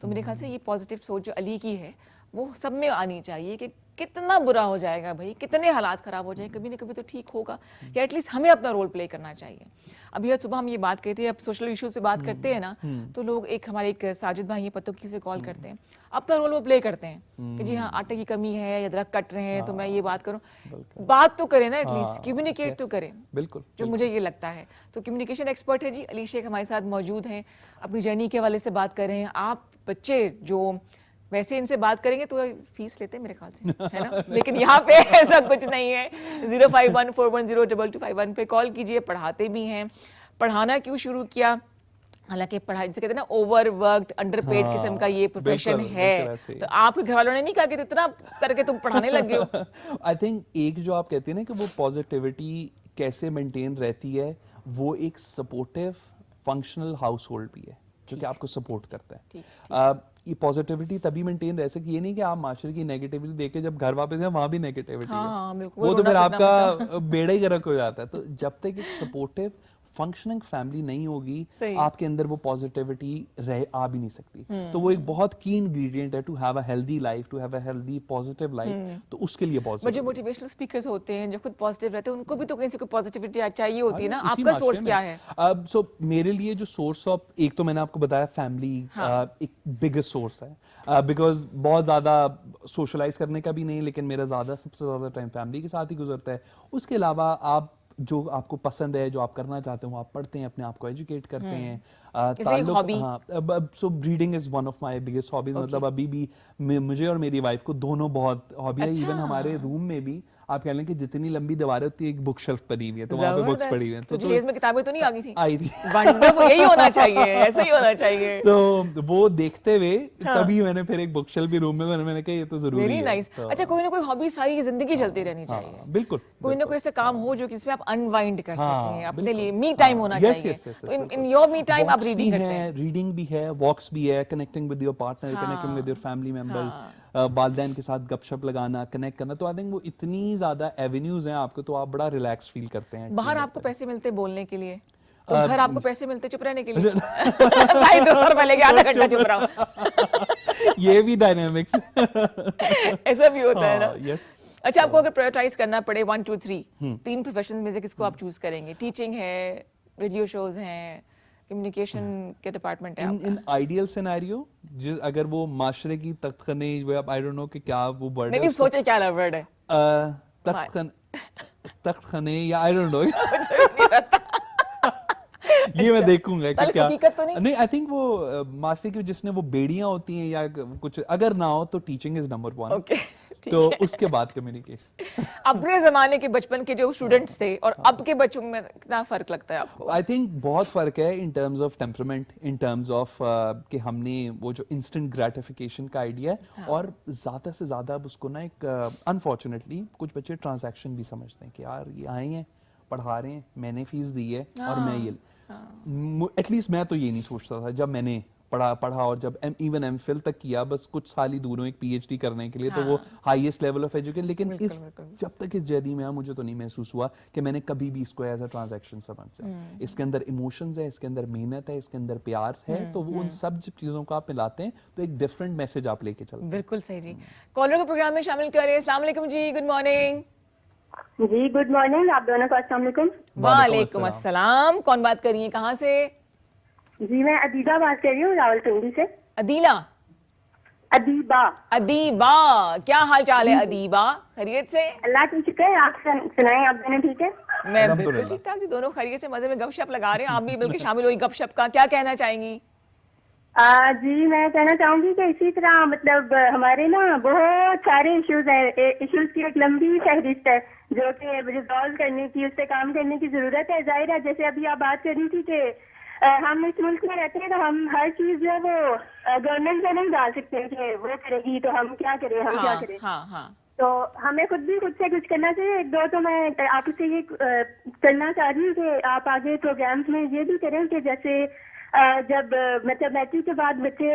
तो मेरे ख्याल से ये पॉजिटिव सोच जो अली की है वो सब में आनी चाहिए कि कितना बुरा हो जाएगा भाई, कितने हालात खराब हो जाए, कभी ना कभी तो ठीक होगा, या एटलीस्ट हमें अपना रोल प्ले करना चाहिए। अभी आज सुबह हम ये बात कहते हैं, अब सोशल इश्यूज पे बात करते हैं ना, तो लोग हमारे एक साजिद भाई पतोकी से कॉल करते हैं, अपना रोल वो प्ले करते हैं कि जी हाँ आटे की कमी है या अदरक कट रहे हैं तो मैं ये बात करूं। बात तो करें ना, एटलीस्ट कम्युनिकेट तो करें। बिल्कुल, जो मुझे ये लगता है। तो कम्युनिकेशन एक्सपर्ट है जी अली शेख हमारे साथ मौजूद हैं, अपनी जर्नी के हवाले से बात कर रहे हैं। आप बच्चे जो वैसे इनसे बात करेंगे तो फीस लेते हैं मेरे ख्याल से, है ना, लेकिन यहाँ पे ऐसा कुछ नहीं है। 0514102251 पे कॉल कीजिए। पढ़ाते भी हैं, पढ़ाना क्यों शुरू किया? हालांकि पढ़ाई जिसे कहते हैं ना ओवरवर्क्ड अंडरपेड किस्म का ये प्रोफेशन है, तो आपके घर वालों ने नहीं कहा कि इतना करके तुम पढ़ाने लगे हो? आई थिंक एक जो आप कहते हैं ना कि वो पॉजिटिविटी कैसे मेंटेन रहती है, वो एक सपोर्टिव फंक्शनल हाउस होल्ड भी है जो कि आपको सपोर्ट करता है। ये पॉजिटिविटी तभी मेंटेन रह सकती, ये नहीं कि आप माशरे की नेगेटिविटी देके जब घर वापस जाए वहां भी नेगेटिविटी है, वो तो फिर आपका बेड़ा ही गर्क हो जाता है। तो जब तक एक सपोर्टिव फंक्शनिंग फैमिली नहीं होगी, आपके अंदर वो पॉजिटिविटी आ भी नहीं सकती। तो वो एक बहुत की इंग्रेडिएंट है to have a healthy life, to have a healthy positive life. तो उसके लिए पॉजिटिव, जो मोटिवेशनल स्पीकर्स होते हैं जो खुद पॉजिटिव रहते हैं, उनको भी तो कहीं से कोई पॉजिटिविटी चाहिए होती है ना। आपका सोर्स क्या है? सो मेरे लिए जो सोर्स ऑफ, एक तो मैंने आपको बताया फैमिली एक बिगेस्ट सोर्स है, बिकॉज बहुत ज्यादा सोशलाइज करने का भी नहीं, लेकिन मेरा सबसे ज्यादा टाइम फैमिली के साथ ही गुजरता है। उसके अलावा आप जो आपको पसंद है, जो आप करना चाहते हो, आप पढ़ते हैं, अपने आप को एजुकेट करते हैं। So reading is one of my biggest hobbies. मतलब अभी भी मुझे और मेरी वाइफ को दोनों बहुत हॉबी है। इवन हमारे रूम में भी आप कह लें कि जितनी लंबी दीवारें होती है, एक बुक शेल्फ पड़ी हुई है, तो वहाँ पे बुक्स पड़ी हुई हैं। तो इसमें किताबें तो नहीं आ गई थी? आई थी। वंडरफुल, यही होना चाहिए, ऐसा ही होना चाहिए। तो वो देखते हुए तभी मैंने फिर एक बुक शेल्फ भी रूम में, मैंने कहा ये तो जरूरी है। Very nice. अच्छा, कोई ना कोई हॉबी सारी जिंदगी चलती रहनी चाहिए। बिल्कुल, कोई ना कोई ऐसा काम हो जो जिसमें आप अनवाइंड कर सकें, अपने लिए मी टाइम होना चाहिए। तो इन योर मी टाइम आप रीडिंग करते हैं? रीडिंग भी है, वॉक्स भी है, connecting with your partner, connecting with your family members, वालिदैन के साथ गपशप लगाना, कनेक्ट करना। तो आई थिंक वो इतनी ज्यादा एवेन्यूज हैं आपको, तो आप बड़ा रिलैक्स फील करते हैं। बाहर आपको पैसे मिलते बोलने के लिए, तो घर आपको पैसे मिलते चुप रहने के लिए? भाई 200 रुपए लेके आधा घंटा चुप रहा। ये भी डायनामिक्स ऐसा भी होता है ना। यस। अच्छा, आपको अगर प्रायोरिटाइज करना पड़े 1 2 3 3 प्रोफेशंस में से किसको आप चूज करेंगे? टीचिंग है, रेडियो शोज हैं, कम्युनिकेशन के डिपार्टमेंट है? इन आइडियल सिनेरियो, अगर वो माशरे की तख्तखने, आई डोंट नो कि क्या वो वर्ड है, नहीं सोचे क्या वर्ड है, तख्तखने या आई डोंट नो, ये मैं देखूंगा कि क्या हकीकत तो नहीं। आई थिंक वो माशरे की जिसने वो बेड़ियां होती हैं या कुछ, अगर ना हो तो टीचिंग इज नंबर 1। ओके, तो उसके बाद कम्युनिकेशन। अपने जमाने के बचपन के जो स्टूडेंट्स थे और अब के बच्चों में कितना फर्क लगता है आपको? आई थिंक बहुत फर्क है in terms of temperament, in terms of कि हमने वो जो इंस्टेंट ग्रेटिफिकेशन का आइडिया है, और ज्यादा से ज्यादा अब उसको ना एक अनफॉर्चुनेटली कुछ बच्चे ट्रांजैक्शन भी समझते हैं कि यार ये आए हैं, पढ़ा रहे हैं, मैंने फीस दी है और मैं ये एटलीस्ट मैं तो ये नहीं सोचता था जब मैंने पढ़ा और जब इवन एमफिल तक किया, बस कुछ साल ही दूर हूँ एक पीएचडी करने के लिए, तो वो हाईएस्ट लेवल ऑफ एजुकेशन। लेकिन इस जब तक इस जर्नी में मुझे तो नहीं महसूस हुआ कि मैंने कभी भी इसको एज अ ट्रांजैक्शन समझा। इसके अंदर इमोशंस है, इसके अंदर मेहनत है, इसके अंदर प्यार है, तो वो उन सब चीजों को आप मिलाते हैं तो एक डिफरेंट मैसेज आप लेके चलते हैं। बिल्कुल सही जी। कॉलर को प्रोग्राम में शामिल करें। अस्सलाम वालेकुम जी, गुड मॉर्निंग। जी गुड मॉर्निंग, आप दोनों को अस्सलाम वालेकुम। वालेकुम अस्सलाम। कौन बात कर रही है, कहाँ से? जी मैं अदीबा बात कर रही हूँ, रावलपिंडी से। अदीला? अदीबा। अदीबा, क्या हाल चाल है अदीबा? खैरियत से? अल्लाह की शुक्र है, आप सुनाएं, आप दोनों ठीक है? मैं बिल्कुल ठीक ठाक जी, दोनों खैरियत से मजे में गपशप लगा रहे हैं। आप भी बिल्कुल शामिल हुई गपशप का, क्या कहना चाहेंगी? जी मैं कहना चाहूंगी कि इसी तरह मतलब हमारे ना बहुत सारे इश्यूज हैं, इश्यूज की एक लंबी फहरिस्त है जो कि रिजॉल्व करने की, उस पर काम करने की जरूरत है। जाहिर है, जैसे अभी आप बात कर रही थी कि हम इस मुल्क में रहते हैं तो हम हर चीज जो है वो गवर्नमेंट पे नहीं डाल सकते हैं कि वो करेगी तो हम क्या करें, हम क्या करें। तो हमें खुद से कुछ करना चाहिए। एक दो तो मैं आपसे ये करना चाह रही हूँ कि आप आगे प्रोग्राम्स में ये भी करें कि जैसे जब मतलब मैट्रिक के बाद बच्चे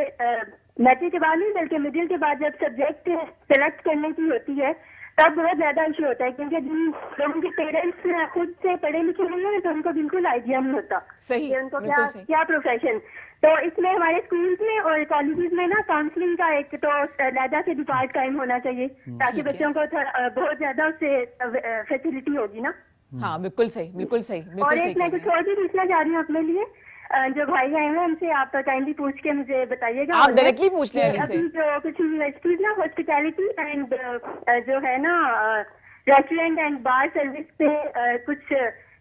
मैट्रिक के बाद नहीं बल्कि मिडिल के बाद जब सब्जेक्ट सेलेक्ट करने की होती है तब बहुत ज्यादा इशू होता है, क्योंकि जिन लोगों के पेरेंट्स खुद से पढ़े लिखे नहीं है तो उनको बिल्कुल आइडिया नहीं होता सही, उनको क्या प्रोफेशन। तो इसमें हमारे स्कूल्स में और कॉलेजेस में ना काउंसलिंग का एक तो अलग से डिपार्ट कायम होना चाहिए ताकि बच्चों को बहुत ज्यादा उससे फैसिलिटी होगी ना। हाँ बिल्कुल सही, बिल्कुल सही, बिल्कुल और सही। एक मैं कुछ और भी पूछना चाह रही हूँ अपने लिए, जो भाई आए हैं उनसे आप काइंडली पूछ के मुझे बताइएगा। आप डायरेक्टली पूछ लें अली से। अभी जो कुछ यूनिवर्सिटीज ना हॉस्पिटैलिटी एंड जो है ना रेस्टोरेंट एंड बार सर्विस पे कुछ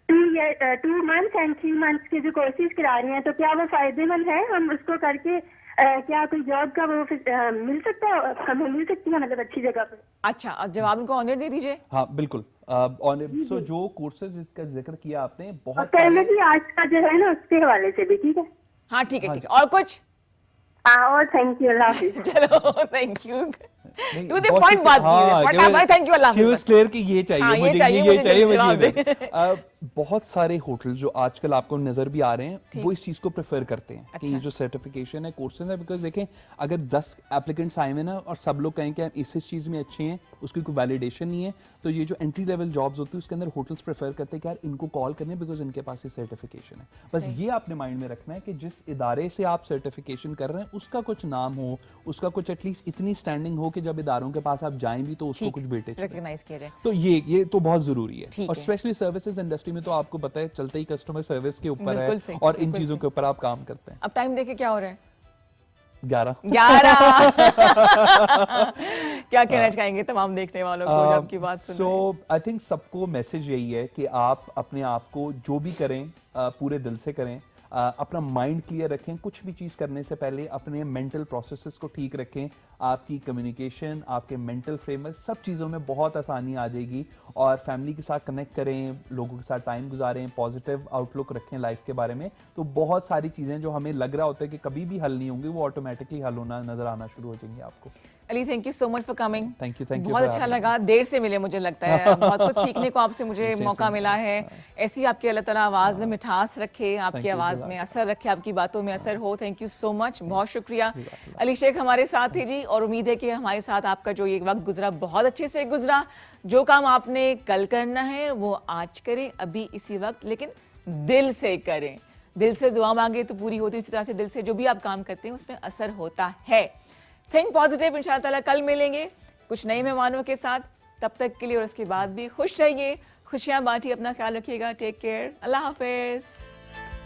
2 मंथ्स एंड 3 मंथ्स के जो कोर्सेज करा रही हैं, तो क्या वो फायदेमंद है? हम उसको करके क्या कोई जॉब का वो मिल सकता है, हमें मिल सकती है मतलब अच्छी जगह पे? अच्छा, अब जवाब उनको ऑनर दे दीजिए। हाँ बिल्कुल। सो जो कोर्सेज इसका जिक्र किया आपने बहुत आज का जो है ना उसके हवाले से भी ठीक है। हाँ ठीक है, ठीक है। और कुछ? और थैंक यू, अल्लाह हाफिज़। चलो thank you. To the point बात की है, फटाफट थैंक यू, अल्लाह हाफिज़। बस क्लियर कि ये चाहिए, हाँ, मुझे ये चाहिए, मुझे ये दे। बहुत सारे होटल जो आजकल आपको नजर भी आ रहे हैं वो इस चीज को प्रेफर करते हैं कि ये जो सर्टिफिकेशन है, कोर्सेज है, बिकॉज देखें अगर 10 एप्लीकेंट्स आए हुए ना और सब लोग कहें कि हम इस चीज में अच्छे हैं, उसकी कोई वैलिडेशन नहीं है, तो ये जो एंट्री लेवल जॉब्स होती है उसके अंदर होटल्स प्रेफर करते हैं कि यार इनको कॉल करने बिकॉज इनके पास ये सर्टिफिकेशन है। बस ये आपने माइंड में रखना है कि जिस इदारे से आप सर्टिफिकेशन कर रहे हैं उसका कुछ नाम हो, उसका कुछ एटलीस्ट इतनी स्टैंडिंग हो कि जब इदारों के पास आप जाएं भी तो उसको कुछ वेटेज रिकॉग्नाइज किया जाए। तो ये तो बहुत जरूरी है। और स्पेशली सर्विसेज इंडस्ट्री में तो आपको पता है चलते ही कस्टमर सर्विस के ऊपर है और इन चीजों के ऊपर आप काम करते हैं। अब टाइम देखे क्या हो रहा है? 11 क्या कहना चाहेंगे तमाम देखने वालों को जब की बात सुन? सो आई थिंक सबको मैसेज यही है कि आप अपने आप को जो भी करें पूरे दिल से करें, अपना माइंड क्लियर रखें, कुछ भी चीज़ करने से पहले अपने मेंटल प्रोसेसेस को ठीक रखें, आपकी कम्युनिकेशन, आपके मेंटल फ्रेमवर्क, सब चीज़ों में बहुत आसानी आ जाएगी। और फैमिली के साथ कनेक्ट करें, लोगों के साथ टाइम गुजारें, पॉजिटिव आउटलुक रखें लाइफ के बारे में, तो बहुत सारी चीज़ें जो हमें लग रहा होता है कि कभी भी हल नहीं होंगी वो ऑटोमेटिकली हल होना नजर आना शुरू हो जाएंगे आपको। Ali thank you so much for coming. Thank you बहुत अच्छा लगा, देर से मिले मुझे लगता है, बहुत कुछ सीखने को आपसे मुझे मौका मिला है। ऐसी आपकी अल्लाह ताला आवाज़ में मिठास रखे, आपकी आवाज़ में असर रखे, आपकी बातों में असर हो। थैंक यू सो मच, बहुत शुक्रिया। अली शेख हमारे साथ थे जी, और उम्मीद है कि हमारे साथ आपका जो ये वक्त गुजरा बहुत अच्छे से गुजरा। जो काम आपने कल करना है वो आज करें, अभी इसी वक्त, लेकिन दिल से करें। दिल से दुआ मांगे तो पूरी होती है, इसी तरह से दिल से जो भी आप काम करते हैं उसमें असर होता है। थिंक पॉजिटिव, इंशाअल्लाह ताला कल मिलेंगे कुछ नए मेहमानों के साथ। तब तक के लिए और उसके बाद भी खुश रहिए, खुशियां बांटिए, अपना ख्याल रखिएगा। टेक केयर, अल्लाह हाफिज।